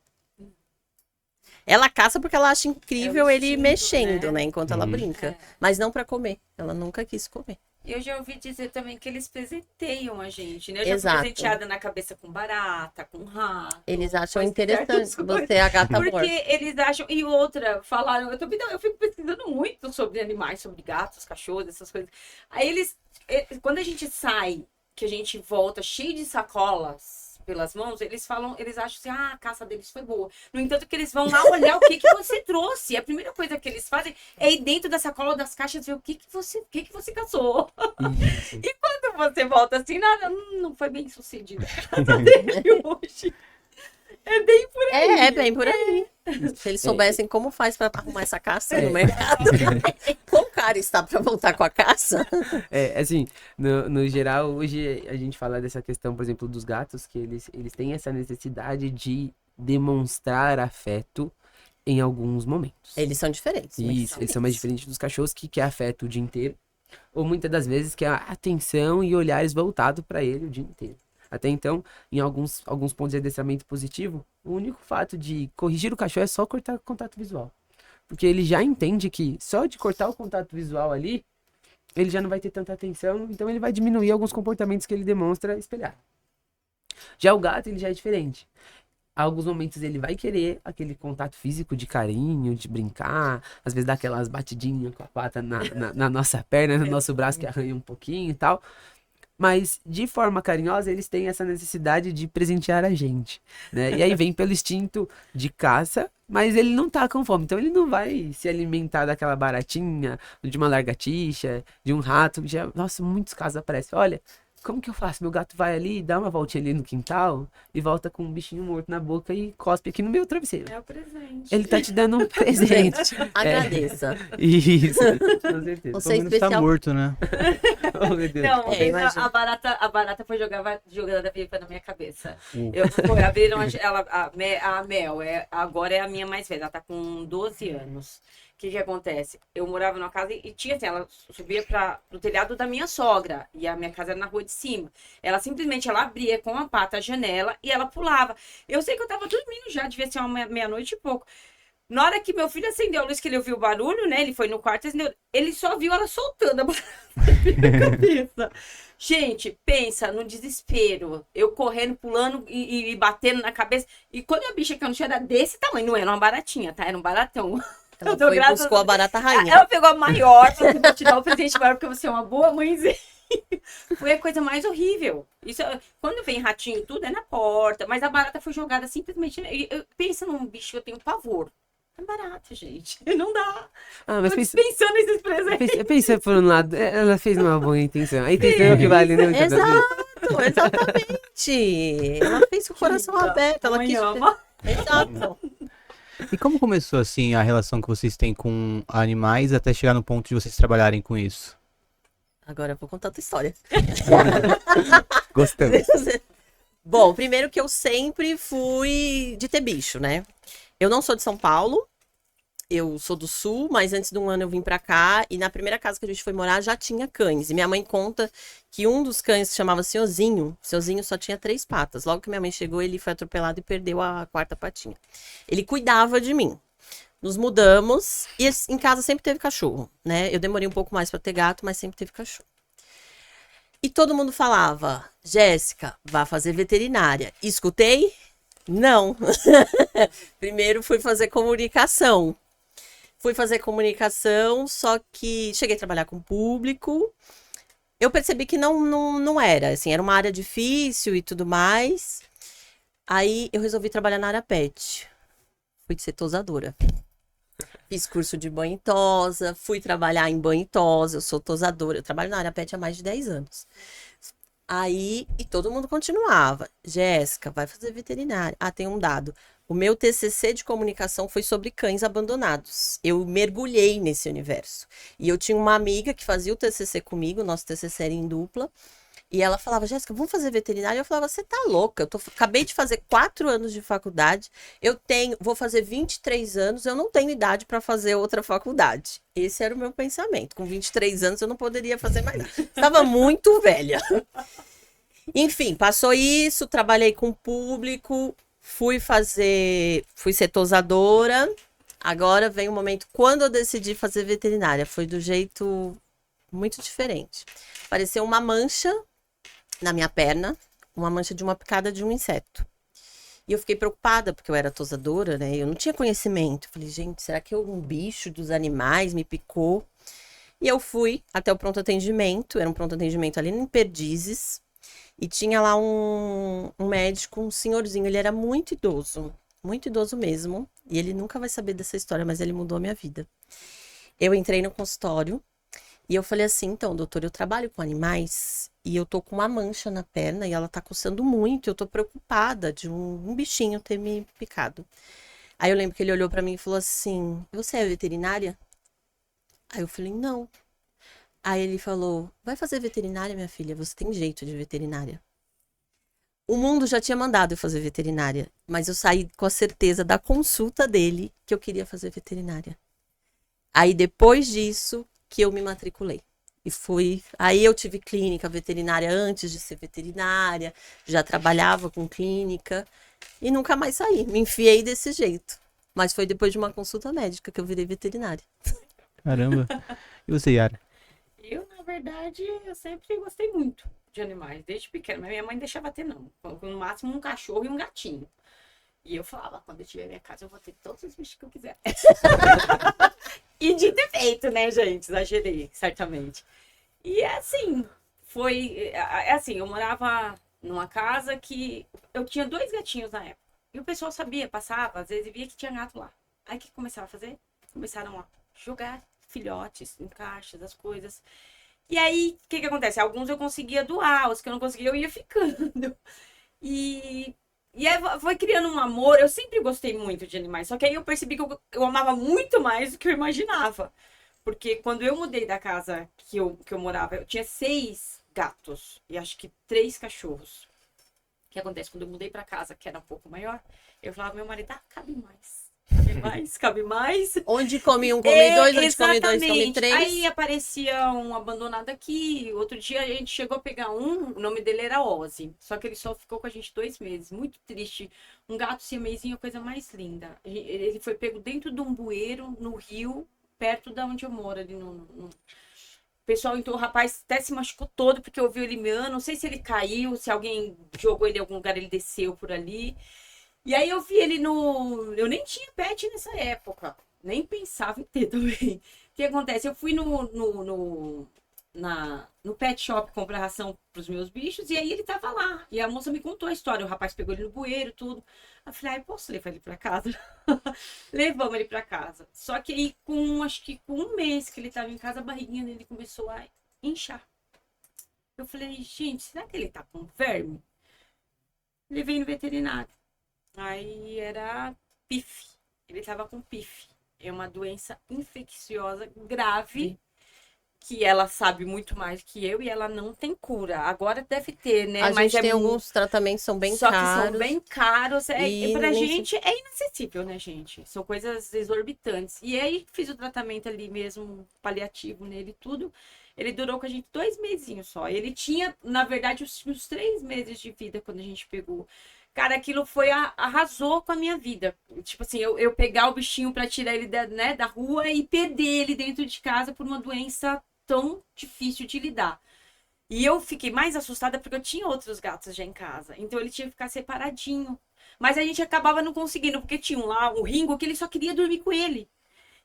Ela caça porque ela acha incrível É o ele instinto, mexendo, né? né? Enquanto ela brinca. Mas não para comer. Ela nunca quis comer. E eu já ouvi dizer também que eles presenteiam a gente, né? Eu já Exato. fui presenteada na cabeça com barata, com rato. Eles acham com interessante certas coisas. você é a gata Porque morta. eles acham. E outra, falaram. Eu fico pesquisando muito sobre animais, sobre gatos, cachorros, essas coisas. Aí quando a gente sai, que a gente volta cheio de sacolas pelas mãos, eles acham assim, a caça deles foi boa. No entanto, que eles vão lá olhar o que você trouxe. E a primeira coisa que eles fazem é ir dentro da sacola das caixas ver o que você caçou. Isso. E quando você volta assim, nada, não foi bem sucedido a casa dele hoje. É bem por aí. É bem por aí. Se eles soubessem como faz para arrumar essa caça no mercado. Quão caro está para voltar com a caça? Assim, no geral, hoje a gente fala dessa questão, por exemplo, dos gatos, que eles têm essa necessidade de demonstrar afeto em alguns momentos. Eles são diferentes. mas Isso, eles são mais diferentes dos cachorros que quer afeto o dia inteiro. Ou muitas das vezes quer atenção e olhares voltados para ele o dia inteiro. Até então, em alguns pontos de adestramento positivo, o único fato de corrigir o cachorro é só cortar o contato visual. Porque ele já entende que só de cortar o contato visual ali, ele já não vai ter tanta atenção, então ele vai diminuir alguns comportamentos que ele demonstra espelhar. Já o gato, ele já é diferente. Há alguns momentos ele vai querer aquele contato físico de carinho, de brincar, às vezes dá aquelas batidinhas com a pata na nossa perna, no nosso braço que arranha um pouquinho e tal. Mas, de forma carinhosa, eles têm essa necessidade de presentear a gente, né? E aí vem pelo instinto de caça, mas ele não tá com fome. Então, ele não vai se alimentar daquela baratinha, de uma lagartixa, de um rato. Já, nossa, muitos casos aparecem. Olha, como que eu faço? Meu gato vai ali, dá uma voltinha ali no quintal e volta com um bichinho morto na boca e cospe aqui no meu travesseiro. É o presente. Ele tá te dando um presente. Agradeça. Isso, com certeza. Você Pelo menos tá especial. morto, né? Oh, meu Deus. Não, uma vez imagina. a barata foi jogando a pipa na minha cabeça. Abriram a Mel, agora é a minha mais velha, ela tá com 12 anos. O que acontece? Eu morava numa casa e tinha assim, ela subia pro telhado da minha sogra, e a minha casa era na rua de cima. Ela simplesmente, ela abria com a pata a janela e ela pulava. Eu sei que eu tava dormindo já, devia ser uma meia-noite e pouco. Na hora que meu filho acendeu a luz, que ele ouviu o barulho, né? Ele foi no quarto, acendeu, ele só viu ela soltando a barata na cabeça. Gente, pensa no desespero. Eu correndo, pulando e batendo na cabeça. E quando a bicha caiu no chão, era desse tamanho. Não era uma baratinha, tá? Era um baratão. Ela Eu dou foi e graças buscou a barata rainha. Ela pegou a maior pra te dar o presente maior, porque você é uma boa mãezinha. Foi a coisa mais horrível. Isso, quando vem ratinho e tudo, é na porta. Mas a barata foi jogada simplesmente. Pensa num bicho que eu tenho pavor. É barato, gente. Não dá. Ah, mas Tô pensa, dispensando esses presentes. pensa por um lado, ela fez uma boa intenção. A intenção é o que vale, né? muitas das vezes. Exato, exatamente. Ela fez com o coração aberto. Ela Mãe quis. ama. Exato. E como começou, assim, a relação que vocês têm com animais até chegar no ponto de vocês trabalharem com isso? Agora eu vou contar a tua história. Gostamos. Bom, primeiro que eu sempre fui de ter bicho, né? Eu não sou de São Paulo, eu sou do Sul, mas antes de um ano eu vim pra cá e na primeira casa que a gente foi morar já tinha cães. E minha mãe conta que um dos cães se chamava Senhorzinho só tinha 3 patas. Logo que minha mãe chegou, ele foi atropelado e perdeu a 4ª patinha. Ele cuidava de mim. Nos mudamos e em casa sempre teve cachorro, né? Eu demorei um pouco mais pra ter gato, mas sempre teve cachorro. E todo mundo falava, Jéssica, vá fazer veterinária. Escutei? Não. Primeiro fui fazer comunicação. Fui fazer comunicação, só que cheguei a trabalhar com público. Eu percebi que não era, assim, era uma área difícil e tudo mais. Aí eu resolvi trabalhar na área pet. Fui ser tosadora. Fiz curso de banho e tosa, fui trabalhar em banho e tosa, eu sou tosadora. Eu trabalho na área pet há mais de 10 anos. Aí, e todo mundo continuava. Jéssica, vai fazer veterinária. Ah, tem um dado. O meu TCC de comunicação foi sobre cães abandonados. Eu mergulhei nesse universo. E eu tinha uma amiga que fazia o TCC comigo, nosso TCC era em dupla. E ela falava, Jéssica, vamos fazer veterinária? Eu falava, você tá louca? Acabei de fazer 4 anos de faculdade, vou fazer 23 anos, eu não tenho idade para fazer outra faculdade. Esse era o meu pensamento. Com 23 anos eu não poderia fazer mais nada. Estava muito velha. Enfim, passou isso, trabalhei com público, fui ser tosadora. Agora vem o momento, quando eu decidi fazer veterinária, foi do jeito muito diferente. Apareceu uma mancha na minha perna, uma mancha de uma picada de um inseto. E eu fiquei preocupada, porque eu era tosadora, né? Eu não tinha conhecimento. Falei, gente, será que um bicho dos animais me picou? E eu fui até o pronto atendimento, era um pronto atendimento ali em Perdizes, e tinha lá um médico, um senhorzinho, ele era muito idoso mesmo, e ele nunca vai saber dessa história, mas ele mudou a minha vida. Eu entrei no consultório, e eu falei assim, então, doutor, eu trabalho com animais e eu tô com uma mancha na perna e ela tá coçando muito, eu tô preocupada de um bichinho ter me picado. Aí eu lembro que ele olhou pra mim e falou assim, você é veterinária? Aí eu falei, não. Aí ele falou, vai fazer veterinária, minha filha, você tem jeito de veterinária. O mundo já tinha mandado eu fazer veterinária, mas eu saí com a certeza da consulta dele que eu queria fazer veterinária. Aí depois disso que eu me matriculei. E fui. Aí eu tive clínica veterinária antes de ser veterinária, já trabalhava com clínica e nunca mais saí. Me enfiei desse jeito. Mas foi depois de uma consulta médica que eu virei veterinária. Caramba. E você, Yara? Eu, na verdade, eu sempre gostei muito de animais, desde pequena. Mas minha mãe deixava ter, não. No máximo um cachorro e um gatinho. E eu falava, quando eu tiver minha casa, eu vou ter todos os bichos que eu quiser. E de ter feito, né, gente? Exagerei, certamente. E assim, eu morava numa casa que eu tinha 2 gatinhos na época. E o pessoal sabia, passava, às vezes via que tinha gato lá. Aí o que começaram a fazer? Começaram a jogar filhotes em caixas, as coisas. E aí, o que acontece? Alguns eu conseguia doar, os que eu não conseguia eu ia ficando. E aí foi criando um amor. Eu sempre gostei muito de animais. Só que aí eu percebi que eu amava muito mais do que eu imaginava. Porque quando eu mudei da casa que eu morava, eu tinha 6 gatos e acho que 3 cachorros. O que acontece? Quando eu mudei pra casa, que era um pouco maior, eu falava pro meu marido, cabe mais. Cabe mais, cabe mais. Onde come um, come dois, onde come dois, come Exatamente. 3. Aí aparecia um abandonado aqui. Outro dia a gente chegou a pegar o nome dele era Ozzy. Só que ele só ficou com a gente 2 meses. Muito triste. Um gato siamesinho, a coisa mais linda. Ele foi pego dentro de um bueiro, no rio, perto da onde eu moro, ali no... O pessoal, então, o rapaz até se machucou todo, porque ouviu ele meando. Não sei se ele caiu, se alguém jogou ele em algum lugar, ele desceu por ali. E aí eu vi ele no... Eu nem tinha pet nessa época. Nem pensava em ter também. O que acontece? Eu fui no pet shop comprar ração pros meus bichos, e aí ele tava lá. E a moça me contou a história. O rapaz pegou ele no bueiro, tudo. Eu falei, posso levar ele pra casa? Levamos ele pra casa. Só que aí, acho que com 1 mês que ele tava em casa, a barriguinha dele começou a inchar. Eu falei, gente, será que ele tá com verme? Levei no veterinário. Aí era PIF. Ele tava com PIF. É uma doença infecciosa grave, que ela sabe muito mais que eu e ela não tem cura. Agora deve ter, né? A Mas gente tem alguns tratamentos que são bem só caros. que são bem caros. E Pra nem gente é inacessível, né, gente? São coisas exorbitantes. E aí fiz o tratamento ali mesmo, paliativo nele e tudo. Ele durou com a gente 2 mesinhos só. Ele tinha, na verdade, uns 3 meses de vida quando a gente pegou. Cara, aquilo arrasou com a minha vida. Tipo assim, eu pegar o bichinho pra tirar ele da rua e perder ele dentro de casa por uma doença tão difícil de lidar. E eu fiquei mais assustada porque eu tinha outros gatos já em casa. Então ele tinha que ficar separadinho. Mas a gente acabava não conseguindo, porque tinha lá um Ringo que ele só queria dormir com ele.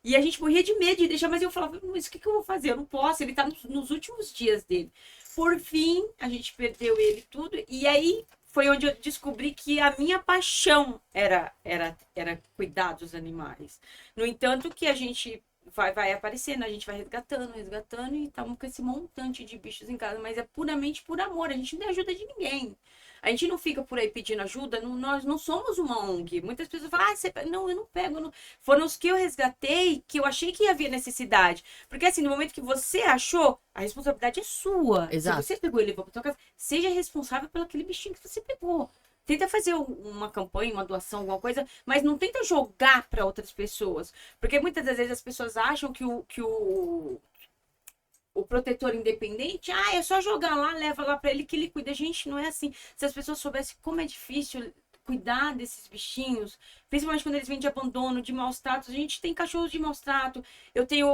E a gente morria de medo de deixar, mas eu falava, mas o que eu vou fazer? Eu não posso, ele tá nos últimos dias dele. Por fim, a gente perdeu ele tudo. E aí foi onde eu descobri que a minha paixão era cuidar dos animais. No entanto, que a gente vai aparecendo, a gente vai resgatando, e estamos com esse montante de bichos em casa, mas é puramente por amor, a gente não tem ajuda de ninguém. A gente não fica por aí pedindo ajuda, nós não somos uma ONG. Muitas pessoas falam, ah, você pega. Não, eu não pego. Não. Foram os que eu resgatei, que eu achei que havia necessidade. Porque assim, no momento que você achou, a responsabilidade é sua. Exato. Se você pegou e levou pra tua casa, seja responsável pelo aquele bichinho que você pegou. Tenta fazer uma campanha, uma doação, alguma coisa, mas não tenta jogar para outras pessoas. Porque muitas das vezes as pessoas acham que o protetor independente, é só jogar lá, leva lá para ele que ele cuida. Gente, não é assim. Se as pessoas soubessem como é difícil cuidar desses bichinhos, principalmente quando eles vêm de abandono, de maus tratos. A gente tem cachorros de maus trato. Eu tenho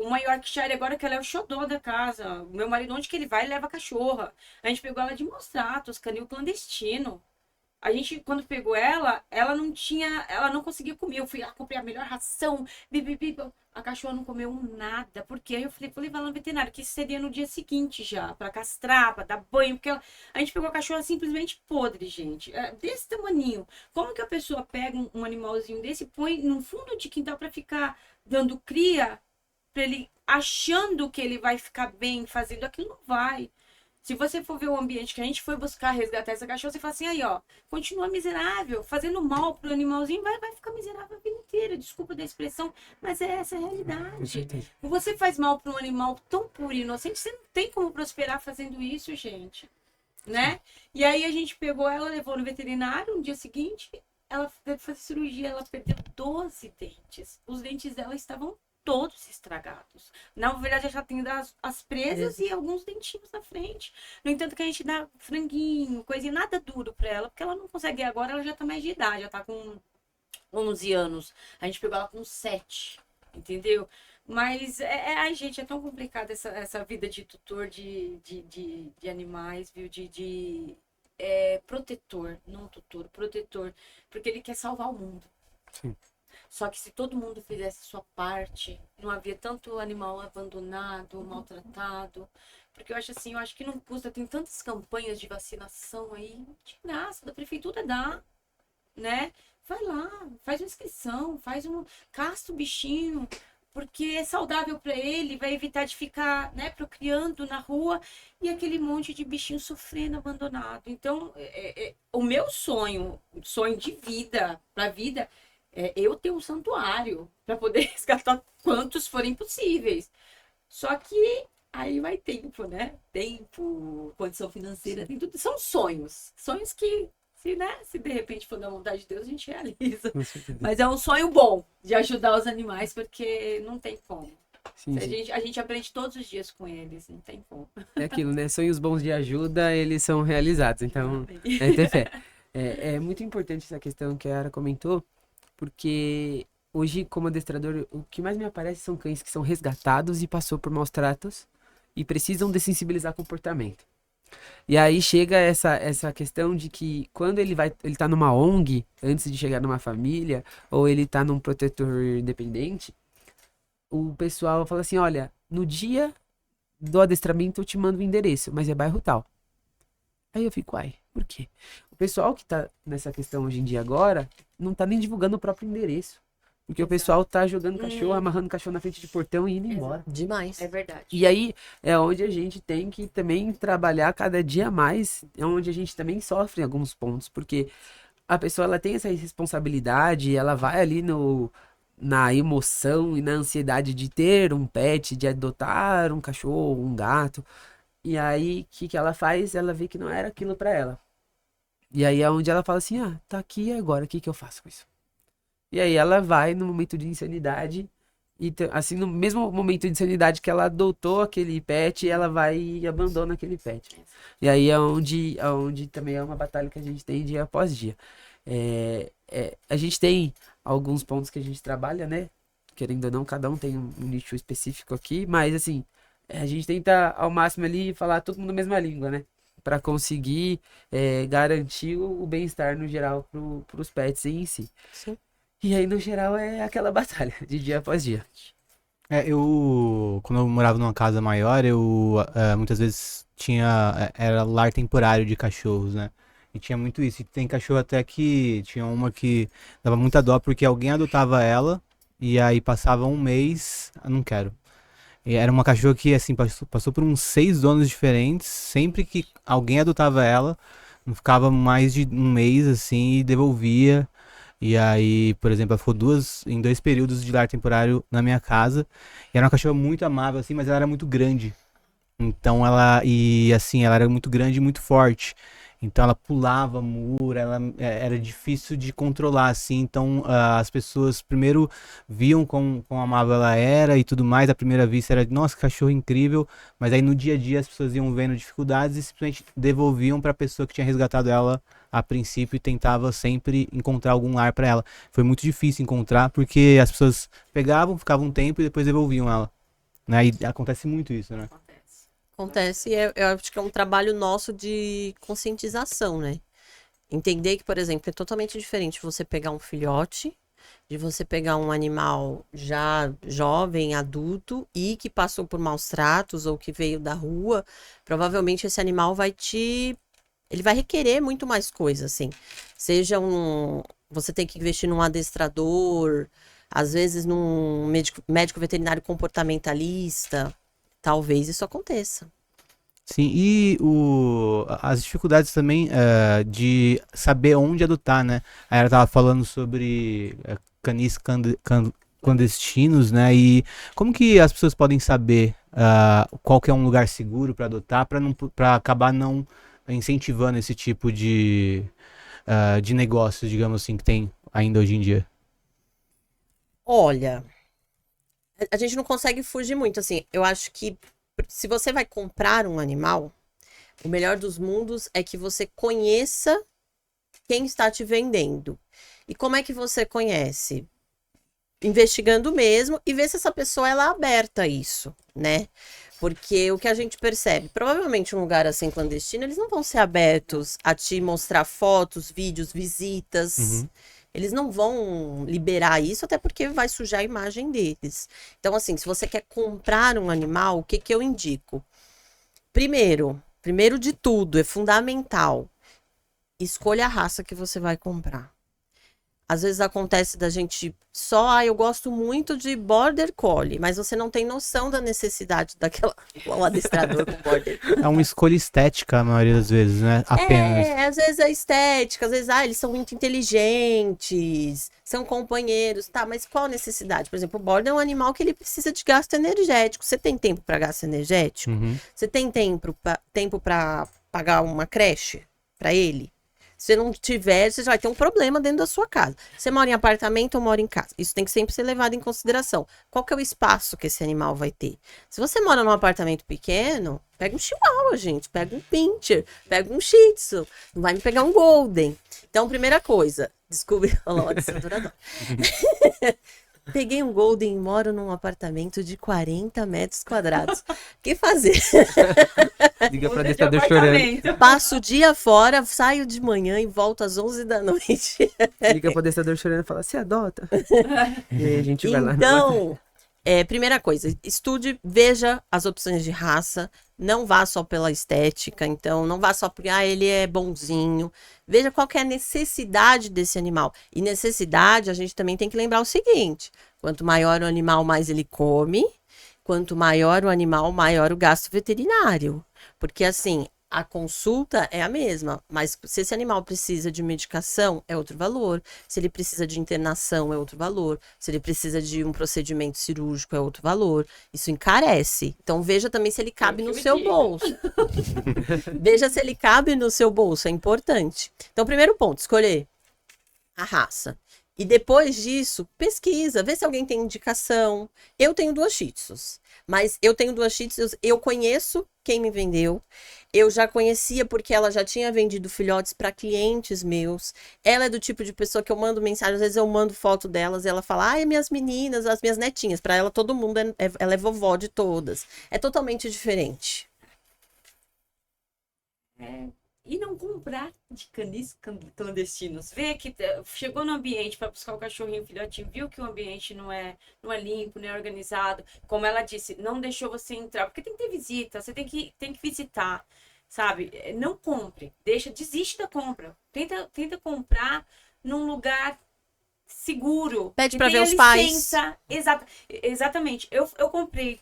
uma Yorkshire agora que ela é o xodó da casa. O meu marido, onde que ele vai, leva a cachorra. A gente pegou ela de maus tratos, canil clandestino. A gente, quando pegou ela não conseguia comer. Eu fui lá, comprei a melhor ração, a cachorra não comeu nada. Porque aí eu falei, vou levar ela no veterinário, que isso seria no dia seguinte já, pra castrar, pra dar banho, porque a gente pegou a cachorra simplesmente podre, gente. Desse tamaninho. Como que a pessoa pega um animalzinho desse e põe no fundo de quintal pra ficar dando cria, pra ele achando que ele vai ficar bem fazendo aquilo? Não vai. Se você for ver o ambiente que a gente foi buscar resgatar essa cachorra, você fala assim, aí ó, continua miserável, fazendo mal pro animalzinho, vai ficar miserável a vida inteira. Desculpa da expressão, mas é essa a Com realidade. certeza. Você faz mal para um animal tão puro e inocente, você não tem como prosperar fazendo isso, gente. Né? E aí a gente pegou ela, levou no veterinário, no dia seguinte, ela teve que fazer cirurgia, ela perdeu 12 dentes. Os dentes dela estavam todos estragados. Na verdade, já tem as presas e alguns dentinhos na frente. No entanto, que a gente dá franguinho, coisinha, nada duro pra ela, porque ela não consegue agora, ela já tá mais de idade, já tá com 11 anos. A gente pegou ela com 7, entendeu? Mas, ai, gente, é tão complicada essa vida de tutor de animais, viu? Protetor, não tutor, protetor. Porque ele quer salvar o mundo. Sim. Só que se todo mundo fizesse a sua parte, não havia tanto animal abandonado, maltratado. Porque eu acho que não custa, tem tantas campanhas de vacinação aí, de graça, da prefeitura dá, né? Vai lá, faz uma inscrição, castra o bichinho, porque é saudável para ele, vai evitar de ficar, né, procriando na rua e aquele monte de bichinho sofrendo abandonado. Então, o meu sonho de vida, para a vida, eu ter um santuário para poder resgatar quantos forem possíveis. Só que aí vai tempo, né? Tempo, condição financeira, tem tudo. São sonhos. Sonhos que, se de repente for da vontade de Deus, a gente realiza. Com certeza. Mas é um sonho bom de ajudar os animais, porque não tem como. Sim, sim. A gente aprende todos os dias com eles, não tem como. É aquilo, né? Sonhos bons de ajuda, eles são realizados. Então, ter fé. É muito importante essa questão que a Ara comentou, porque hoje, como adestrador, o que mais me aparece são cães que são resgatados e passou por maus tratos e precisam dessensibilizar comportamento. E aí chega essa questão de que quando ele tá numa ONG, antes de chegar numa família, ou ele tá num protetor independente, o pessoal fala assim, olha, no dia do adestramento eu te mando o endereço, mas é bairro tal. Aí eu fico, por quê? O pessoal que tá nessa questão hoje em dia agora, não tá nem divulgando o próprio endereço. Porque o pessoal tá jogando cachorro, amarrando cachorro na frente de portão e indo embora. Demais. É verdade. E aí é onde a gente tem que também trabalhar cada dia mais, é onde a gente também sofre em alguns pontos, porque a pessoa ela tem essa responsabilidade, ela vai ali na emoção e na ansiedade de ter um pet, de adotar um cachorro, um gato. E aí, o que ela faz? Ela vê que não era aquilo pra ela. E aí é onde ela fala assim, tá aqui agora, o que eu faço com isso? E aí ela vai no momento de insanidade, e assim, no mesmo momento de insanidade que ela adotou aquele pet, ela vai e abandona aquele pet. E aí é onde também é uma batalha que a gente tem dia após dia. A gente tem alguns pontos que a gente trabalha, né? Querendo ou não, cada um tem um nicho específico aqui, mas assim, a gente tenta ao máximo ali falar todo mundo a mesma língua, né? Para conseguir garantir o bem-estar no geral pros pets em si. Sim. E aí, no geral, é aquela batalha, de dia após dia. Quando eu morava numa casa maior, muitas vezes era lar temporário de cachorros, né? E tinha muito isso. E tem cachorro até que tinha uma que dava muita dó porque alguém adotava ela e aí passava um mês, não quero. E era uma cachorra que, assim, passou por uns 6 donos diferentes. Sempre que alguém adotava ela, não ficava mais de um mês, assim, e devolvia. E aí, por exemplo, ela ficou em 2 períodos de lar temporário na minha casa. E era uma cachorra muito amável, assim, mas ela era muito grande. Então ela era muito grande e muito forte. Então ela pulava muro, era difícil de controlar, assim. Então as pessoas primeiro viam quão amável ela era e tudo mais. À primeira vista era, nossa, cachorro incrível. Mas aí no dia a dia as pessoas iam vendo dificuldades e simplesmente devolviam para a pessoa que tinha resgatado ela a princípio e tentava sempre encontrar algum lar para ela. Foi muito difícil encontrar porque as pessoas pegavam, ficavam um tempo e depois devolviam ela. Né? E acontece muito isso, né? Acontece, e eu acho que é um trabalho nosso de conscientização, né? Entender que, por exemplo, é totalmente diferente você pegar um filhote, de você pegar um animal já jovem, adulto, e que passou por maus tratos ou que veio da rua. Provavelmente esse animal ele vai requerer muito mais coisa, assim. Seja você tem que investir num adestrador, às vezes num médico veterinário comportamentalista. Talvez isso aconteça. Sim, e as dificuldades também de saber onde adotar, né? Aí ela tava falando sobre canis clandestinos, né? E como que as pessoas podem saber qual que é um lugar seguro para adotar, para acabar não incentivando esse tipo de negócios, digamos assim, que tem ainda hoje em dia? Olha, a gente não consegue fugir muito, assim. Eu acho que se você vai comprar um animal, o melhor dos mundos é que você conheça quem está te vendendo. E como é que você conhece? Investigando mesmo e ver se essa pessoa ela é aberta a isso, né? Porque o que a gente percebe, provavelmente um lugar assim clandestino, eles não vão ser abertos a te mostrar fotos, vídeos, visitas. Uhum. Eles não vão liberar isso, até porque vai sujar a imagem deles. Então, assim, se você quer comprar um animal, o que que eu indico? Primeiro de tudo, é fundamental, escolha a raça que você vai comprar. Às vezes acontece da gente eu gosto muito de Border Collie, mas você não tem noção da necessidade daquela, um adestrador com Border Collie. É uma escolha estética, a maioria das vezes, né? Apenas. Às vezes é estética, às vezes, eles são muito inteligentes, são companheiros, tá, mas qual a necessidade? Por exemplo, o Border é um animal que ele precisa de gasto energético. Você tem tempo para gasto energético? Uhum. Você tem tempo para pagar uma creche para ele? Se não tiver, você vai ter um problema dentro da sua casa. Você mora em apartamento ou mora em casa? Isso tem que sempre ser levado em consideração. Qual que é o espaço que esse animal vai ter? Se você mora num apartamento pequeno, pega um chihuahua, gente. Pega um pincher, pega um shih tzu. Não vai me pegar um golden. Então, primeira coisa, descobri... Olha lá, o adestrador. Peguei um golden e moro num apartamento de 40 metros quadrados. O que fazer? Liga pra Muda de adestrador chorando. apartamento. Passo o dia fora, saio de manhã e volto às 11 da noite. Liga pro adestrador chorando e fala, você adota? E aí a gente vai lá. Então, primeira coisa, estude, veja as opções de raça, não vá só pela estética, então não vá só porque ele é bonzinho. Veja qual que é a necessidade desse animal. E necessidade, a gente também tem que lembrar o seguinte: quanto maior o animal, mais ele come, quanto maior o animal, maior o gasto veterinário. Porque assim, a consulta é a mesma, mas se esse animal precisa de medicação, é outro valor. Se ele precisa de internação, é outro valor. Se ele precisa de um procedimento cirúrgico, é outro valor. Isso encarece. Então, veja também se ele cabe no seu bolso. Veja se ele cabe no seu bolso, é importante. Então, primeiro ponto, escolher a raça. E depois disso, pesquisa, vê se alguém tem indicação. Eu tenho 2 shih tzus, mas eu tenho 2 shih tzus, eu conheço quem me vendeu. Eu já conhecia porque ela já tinha vendido filhotes para clientes meus. Ela é do tipo de pessoa que eu mando mensagem, às vezes eu mando foto delas e ela fala, ai, minhas meninas, as minhas netinhas. Para ela, todo mundo ela é vovó de todas. É totalmente diferente. E não comprar de canis clandestinos. Vê que chegou no ambiente para buscar o cachorrinho filhotinho, viu que o ambiente não é limpo, não é organizado. Como ela disse, não deixou você entrar, porque tem que ter visita, você tem que visitar, sabe? Não compre, desiste da compra. Tenta comprar num lugar seguro. Pede que para ver tenha os pais. licença. Exatamente. Eu comprei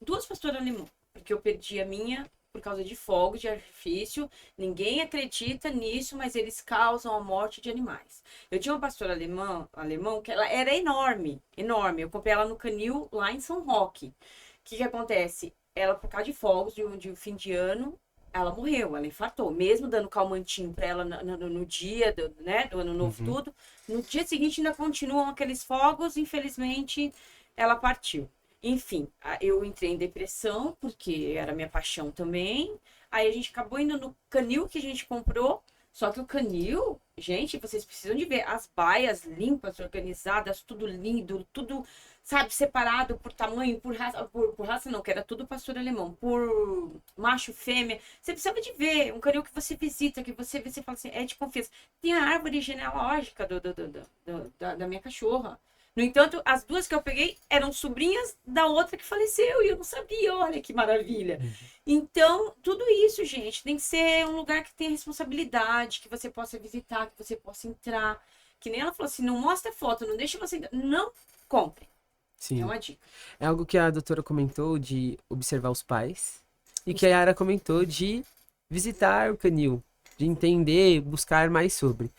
2 pastoras alemãs, porque eu perdi a minha por causa de fogos de artifício. Ninguém acredita nisso, mas eles causam a morte de animais. Eu tinha uma pastora alemão que ela era enorme, enorme. Eu comprei ela no canil lá em São Roque. O que acontece? Ela, por causa de fogos de fim de ano, ela morreu, ela infartou. Mesmo dando calmantinho pra ela no dia do ano novo, tudo. No dia seguinte ainda continuam aqueles fogos, infelizmente ela partiu. Enfim, eu entrei em depressão, porque era minha paixão também. Aí a gente acabou indo no canil que a gente comprou. Só que o canil, gente, vocês precisam de ver as baias limpas, organizadas, tudo lindo, tudo, sabe, separado por tamanho, por raça não, que era tudo pastor alemão, por macho, fêmea. Você precisava de ver um canil que você visita, que você vê, você fala assim, é de confiança. Tem a árvore genealógica da minha cachorra. No entanto, as duas que eu peguei eram sobrinhas da outra que faleceu e eu não sabia, olha que maravilha. Então, tudo isso, gente, tem que ser um lugar que tenha responsabilidade, que você possa visitar, que você possa entrar. Que nem ela falou assim, não mostra foto, não deixa você entrar. Não compre. Sim. É uma dica. É algo que a doutora comentou de observar os pais e que a Yara comentou de visitar o canil, de entender, buscar mais sobre.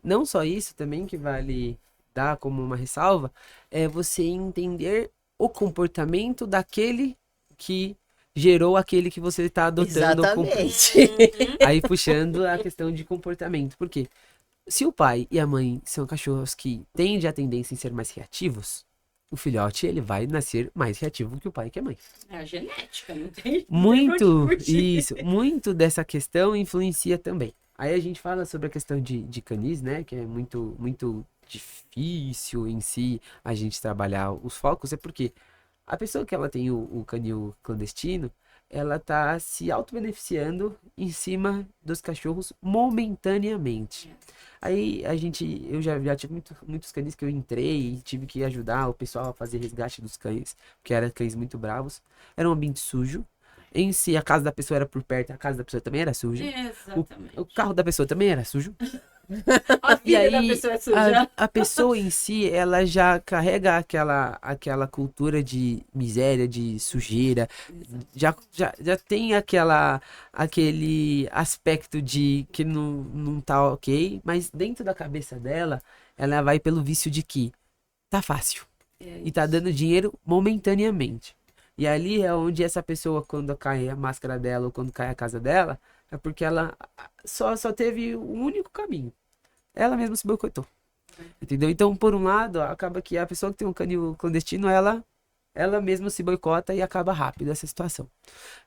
Não só isso também que vale dar como uma ressalva, é você entender o comportamento daquele que gerou aquele que você está adotando. Exatamente. Aí puxando a questão de comportamento. Por quê? Se o pai e a mãe são cachorros que tendem a tendência em ser mais reativos, o filhote ele vai nascer mais reativo que o pai e que a mãe. É a genética, não tem. Muito, isso, muito dessa questão influencia também. Aí a gente fala sobre a questão de canis, né, que é muito, muito difícil em si a gente trabalhar os focos, é porque a pessoa que ela tem o canil clandestino, ela tá se auto-beneficiando em cima dos cachorros momentaneamente. Aí eu já tive muitos cães que eu entrei e tive que ajudar o pessoal a fazer resgate dos cães, porque eram cães muito bravos. Era um ambiente sujo. Em si, a casa da pessoa era por perto, a casa da pessoa também era suja. Exatamente. O carro da pessoa também era sujo. A E vida da aí, pessoa é suja. a pessoa em si, ela já carrega aquela cultura de miséria, de sujeira, já tem aquele aspecto de que não tá ok, mas dentro da cabeça dela, ela vai pelo vício de que tá fácil e tá dando dinheiro momentaneamente. E ali é onde essa pessoa, quando cai a máscara dela ou quando cai a casa dela, é porque ela só teve um único caminho. Ela mesma se boicotou. Entendeu? Então, por um lado, acaba que a pessoa que tem um canil clandestino, ela mesma se boicota e acaba rápido essa situação.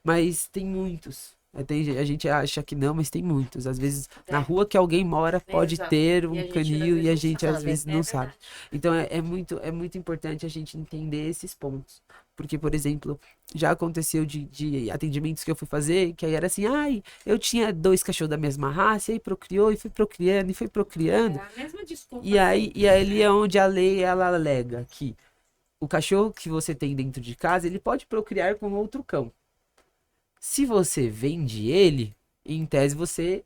Mas tem muitos. A gente acha que não, mas tem muitos. Às vezes, na rua que alguém mora, pode Exato. ter E um a gente, canil e a às vezes, gente não às sabe. vezes não sabe. Verdade. Então, é muito importante a gente entender esses pontos. Porque, por exemplo, já aconteceu de atendimentos que eu fui fazer, que aí era assim, eu tinha 2 cachorros da mesma raça, e aí procriou, e foi procriando. É a mesma desculpa. E aí, sempre, e ali né? é onde a lei, ela alega que o cachorro que você tem dentro de casa, ele pode procriar com outro cão. Se você vende ele, em tese você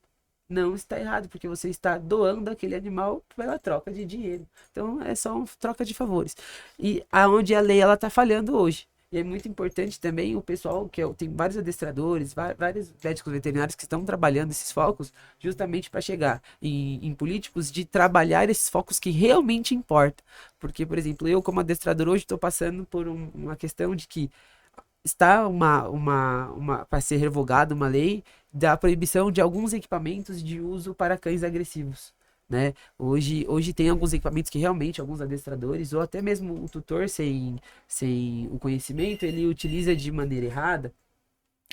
não está errado, porque você está doando aquele animal pela troca de dinheiro. Então é só uma troca de favores. E aonde a lei ela está falhando hoje. E é muito importante também o pessoal, tem vários adestradores, vários médicos veterinários que estão trabalhando esses focos justamente para chegar em políticos de trabalhar esses focos que realmente importam. Porque, por exemplo, eu como adestrador hoje estou passando por uma questão de que está para ser revogada uma lei da proibição de alguns equipamentos de uso para cães agressivos, né? Hoje tem alguns equipamentos que realmente alguns adestradores ou até mesmo o tutor sem o conhecimento, ele utiliza de maneira errada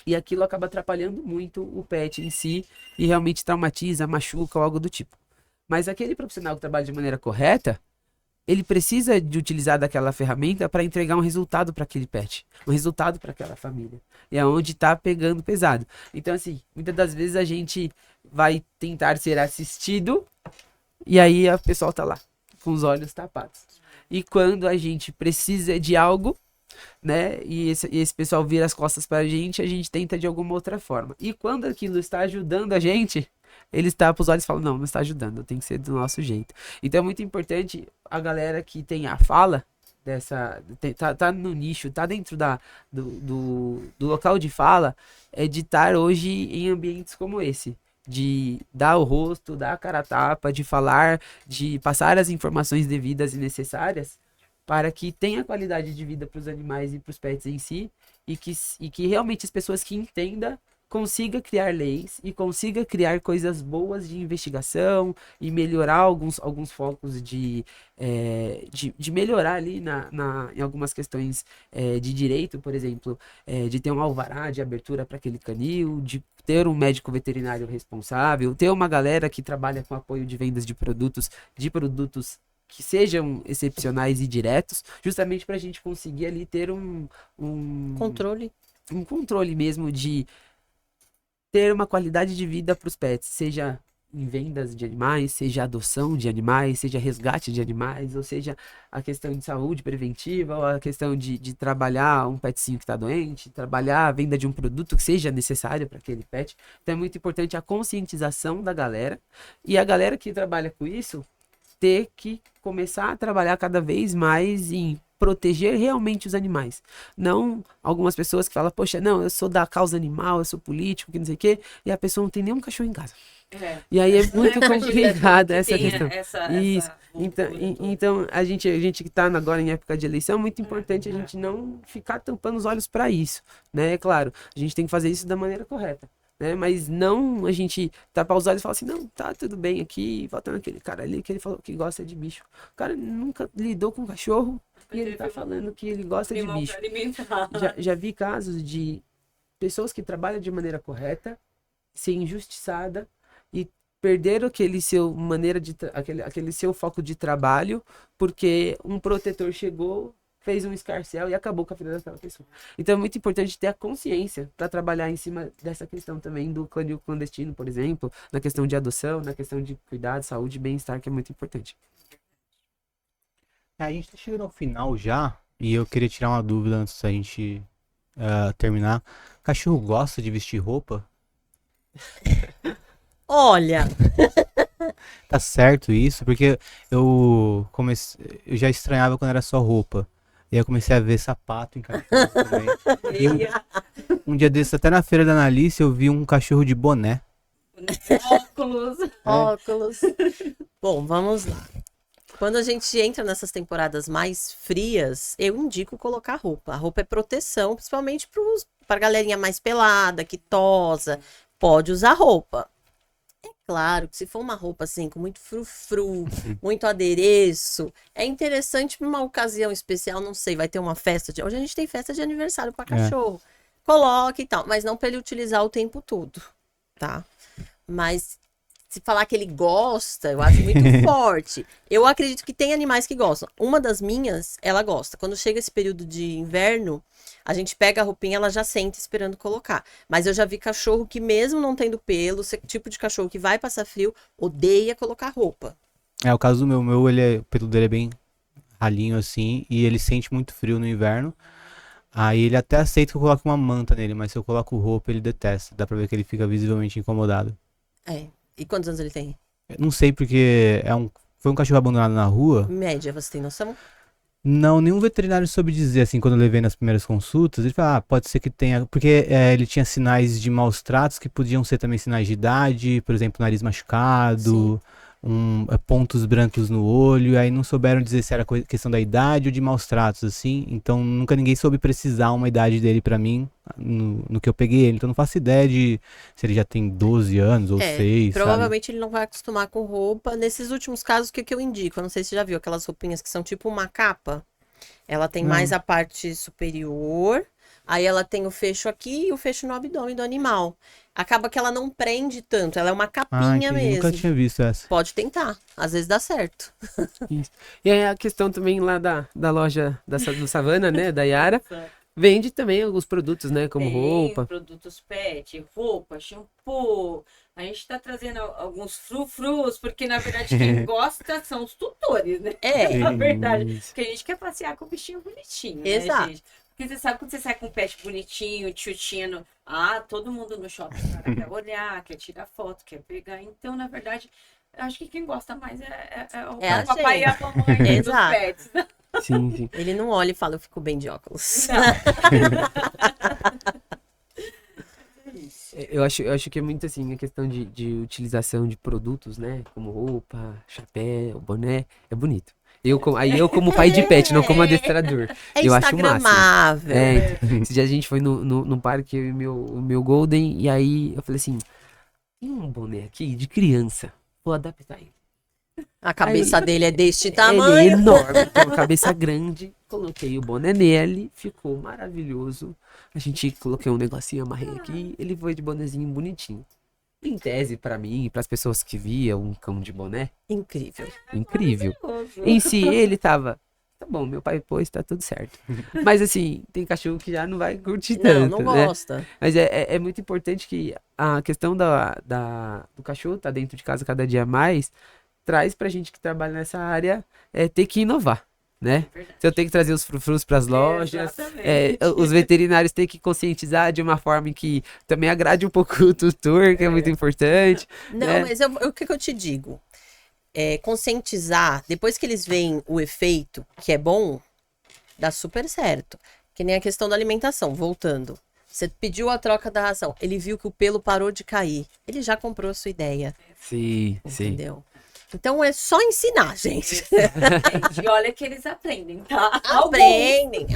e aquilo acaba atrapalhando muito o pet em si e realmente traumatiza, machuca ou algo do tipo. Mas aquele profissional que trabalha de maneira correta, ele precisa de utilizar daquela ferramenta para entregar um resultado para aquele pet, um resultado para aquela família. E é onde está pegando pesado. Então, assim, muitas das vezes a gente vai tentar ser assistido e aí a pessoa tá lá, com os olhos tapados. E quando a gente precisa de algo, né, e esse pessoal vira as costas para a gente tenta de alguma outra forma. E quando aquilo está ajudando a gente, eles tapam os olhos e falam, não está ajudando, tem que ser do nosso jeito. Então é muito importante a galera que tem a fala tá no nicho, tá dentro do local de fala, é de estar hoje em ambientes como esse. De dar o rosto, dar a cara a tapa, de falar, de passar as informações devidas e necessárias para que tenha qualidade de vida para os animais e para os pets em si, e que realmente as pessoas que entendam consiga criar leis e consiga criar coisas boas de investigação e melhorar alguns focos de melhorar ali em algumas questões de direito, por exemplo, de ter um alvará de abertura para aquele canil, de ter um médico veterinário responsável, ter uma galera que trabalha com apoio de vendas de produtos que sejam excepcionais e diretos, justamente para a gente conseguir ali ter um controle mesmo de ter uma qualidade de vida para os pets, seja em vendas de animais, seja adoção de animais, seja resgate de animais, ou seja a questão de saúde preventiva, ou a questão de trabalhar um petzinho que está doente, trabalhar a venda de um produto que seja necessário para aquele pet. Então é muito importante a conscientização da galera, e a galera que trabalha com isso ter que começar a trabalhar cada vez mais em proteger realmente os animais. Não algumas pessoas que falam, poxa, não, eu sou da causa animal, eu sou político, que não sei o quê, e a pessoa não tem nenhum cachorro em casa. E aí é muito complicada essa questão. Isso. Então, a gente que está agora em época de eleição, é muito importante a gente não ficar tampando os olhos para isso, né? É claro, a gente tem que fazer isso da maneira correta. Né? Mas não a gente tapar os olhos e falar assim, não, tá tudo bem aqui, voltando aquele cara ali que ele falou que gosta de bicho. O cara nunca lidou com cachorro e ele tá falando que ele gosta de bicho. Já vi casos de pessoas que trabalham de maneira correta ser injustiçada e perderam aquele seu aquele seu foco de trabalho porque um protetor chegou, fez um escarcéu e acabou com a vida daquela pessoa. Então é muito importante ter a consciência para trabalhar em cima dessa questão também do canil clandestino, por exemplo, na questão de adoção, na questão de cuidado, saúde e bem-estar, que é muito importante. A gente tá chegando ao final já, e eu queria tirar uma dúvida antes da gente terminar. Cachorro gosta de vestir roupa? Olha, Tá certo isso? Porque eu já estranhava quando era só roupa. E aí eu comecei a ver sapato em cachorro também. Um dia desses, até na feira da Analice, eu vi um cachorro de boné. óculos. Bom, vamos lá. Quando a gente entra nessas temporadas mais frias, eu indico colocar roupa. A roupa é proteção, principalmente pra galerinha mais pelada, que tosa. Pode usar roupa. É claro que se for uma roupa assim, com muito frufru, muito adereço, é interessante para uma ocasião especial, não sei, vai ter uma festa hoje a gente tem festa de aniversário para cachorro. Coloque e tal, mas não para ele utilizar o tempo todo, tá? Mas se falar que ele gosta, eu acho muito forte. Eu acredito que tem animais que gostam. Uma das minhas, ela gosta. Quando chega esse período de inverno, a gente pega a roupinha, ela já sente esperando colocar. Mas eu já vi cachorro que mesmo não tendo pelo, esse tipo de cachorro que vai passar frio, odeia colocar roupa. O caso do meu, o pelo dele é bem ralinho assim, e ele sente muito frio no inverno. Aí ele até aceita que eu coloque uma manta nele, mas se eu coloco roupa, ele detesta. Dá pra ver que ele fica visivelmente incomodado. E quantos anos ele tem? Não sei porque foi um cachorro abandonado na rua. Média, você tem noção? Não, nenhum veterinário soube dizer, assim, quando eu levei nas primeiras consultas, ele falou, pode ser que tenha, porque ele tinha sinais de maus tratos que podiam ser também sinais de idade, por exemplo, nariz machucado, pontos brancos no olho, aí não souberam dizer se era questão da idade ou de maus tratos, assim, então nunca ninguém soube precisar uma idade dele pra mim, no que eu peguei ele, então não faço ideia de se ele já tem 12 anos ou 6, provavelmente sabe? ele não vai acostumar com roupa. Nesses últimos casos, o que eu indico? Eu não sei se você já viu aquelas roupinhas que são tipo uma capa. Ela tem mais a parte superior, aí ela tem o fecho aqui e o fecho no abdômen do animal. Acaba que ela não prende tanto, ela é uma capinha mesmo. Nunca tinha visto essa. Pode tentar, às vezes dá certo. Isso. E aí a questão também lá da loja do Savana, né, da Yara, vende também alguns produtos, né, como roupa. Produtos pet, roupa, shampoo. A gente tá trazendo alguns frufrus, porque na verdade quem gosta são os tutores, né? Na verdade. Porque a gente quer passear com o bichinho bonitinho, Exato. né, gente? Porque você sabe quando você sai com um pet bonitinho, tchutino, todo mundo no shopping quer olhar, quer tirar foto, quer pegar. Então, na verdade, acho que quem gosta mais é o papai e a mamãe dos pets. Sim, sim. Ele não olha e fala, eu fico bem de óculos. Eu acho que é muito assim, a questão de utilização de produtos, né? Como roupa, chapéu, boné, é bonito. Aí eu como pai de pet, não como adestrador. É Eu acho o máximo. instagramável. Então, esse dia a gente foi no parque, eu e o meu Golden, e aí eu falei assim, tem um boné aqui de criança, vou adaptar ele. A cabeça dele é deste Ele é tamanho. enorme, tem uma cabeça grande. Coloquei o boné nele, ficou maravilhoso. A gente coloquei um negocinho, amarrei aqui, ele foi de bonezinho bonitinho. Em tese, pra mim e pras pessoas que viam um cão de boné, Incrível. incrível. Em si, ele tava, tá bom, meu pai pôs, tá tudo certo. Mas assim, tem cachorro que já não vai curtir tanto, Não né? gosta. Mas é muito importante que a questão do cachorro tá dentro de casa cada dia mais, traz pra gente que trabalha nessa área ter que inovar, né? Se eu tenho que trazer os frufrus pras lojas, os veterinários têm que conscientizar de uma forma que também agrade um pouco o tutor, que é muito importante. Não, né? mas o que eu te digo? Conscientizar, depois que eles veem o efeito, que é bom, dá super certo. Que nem a questão da alimentação, voltando. Você pediu a troca da ração, ele viu que o pelo parou de cair. Ele já comprou a sua ideia, Sim, sim. entendeu? Então é só ensinar, gente. Gente, olha que eles aprendem, tá? Aprendem.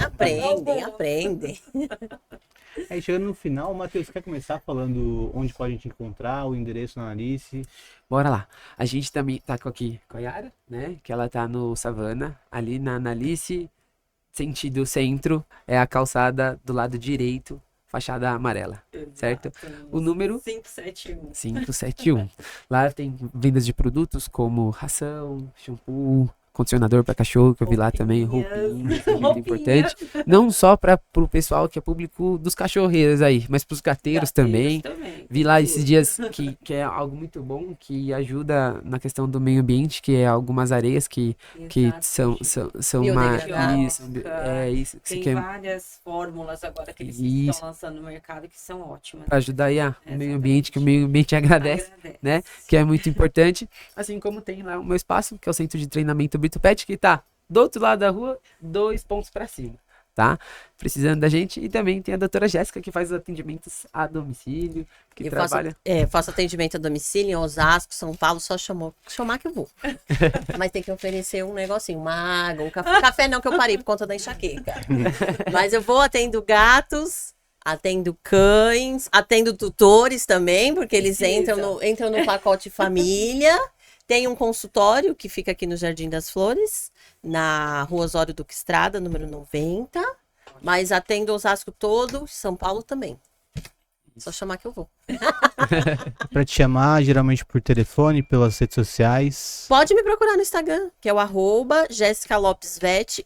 Aí chegando no final, Matheus, quer começar falando onde pode te encontrar, o endereço na Analice? Bora lá. A gente também tá aqui com a Yara, né? Que ela tá no Savana, ali na Analice, sentido centro, é a calçada do lado direito, fachada amarela, certo? O número 571. 571. Lá tem vendas de produtos como ração, shampoo, condicionador para cachorro, que eu vi lá também, roupinhas, que é muito importante. Não só para o pessoal que é público dos cachorreiros aí, mas para os gateiros também. Vi lá esses dias que é algo muito bom, que ajuda na questão do meio ambiente, que é algumas areias que são Biodegradáveis. isso Tem que é várias fórmulas agora que eles Isso. estão lançando no mercado que são ótimas. para ajudar aí o meio Exatamente. ambiente, que o meio ambiente agradece. Agradece. Né? Que é muito importante. Assim como tem lá o meu espaço, que é o Centro de Treinamento Brito Pet, que tá do outro lado da rua, 2 pontos para cima, tá? Precisando da gente. E também tem a doutora Jéssica, que faz os atendimentos a domicílio, que Eu trabalha... faço atendimento a domicílio em Osasco, São Paulo, só chamar que eu vou. Mas tem que oferecer um negocinho, uma água, um café. Café não, que eu parei por conta da enxaqueca. Mas eu vou, atendo gatos, atendo cães, atendo tutores também, porque eles entram no pacote família. Tem um consultório que fica aqui no Jardim das Flores, na Rua Osório Duque Estrada, número 90. Mas atendo Osasco todo, São Paulo também. Só chamar que eu vou. Pra te chamar, geralmente por telefone, pelas redes sociais. Pode me procurar no Instagram, que é o @JessicaLopesVet_.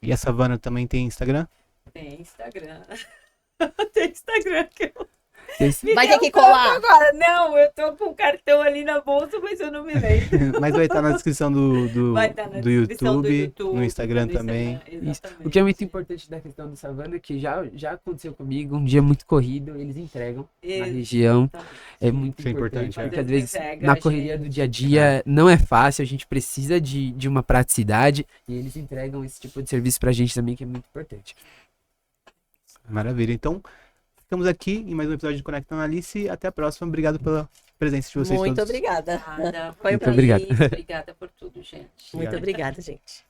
E a Savana também tem Instagram? Tem Instagram. Tem Instagram que eu... Vai ter que colar. Agora. Não, eu tô com o cartão ali na bolsa, mas eu não me lembro. Mas vai estar na descrição do Vai estar na do descrição do YouTube, no Instagram no também. Instagram, Isso. exatamente. O que é muito importante da questão do Savana é que já aconteceu comigo, um dia muito corrido, eles entregam na região. É muito Isso é importante, importante, é. porque às vezes Entrega, na correria do dia a dia não é fácil, a gente precisa de uma praticidade e eles entregam esse tipo de serviço pra gente também, que é muito importante. Maravilha. Então, ficamos aqui em mais um episódio de Conecta Analice. Até a próxima. Obrigado pela presença de vocês Muito todos. obrigada. Nada. Foi um Muito obrigado. Obrigada por tudo, gente. Muito obrigada, gente.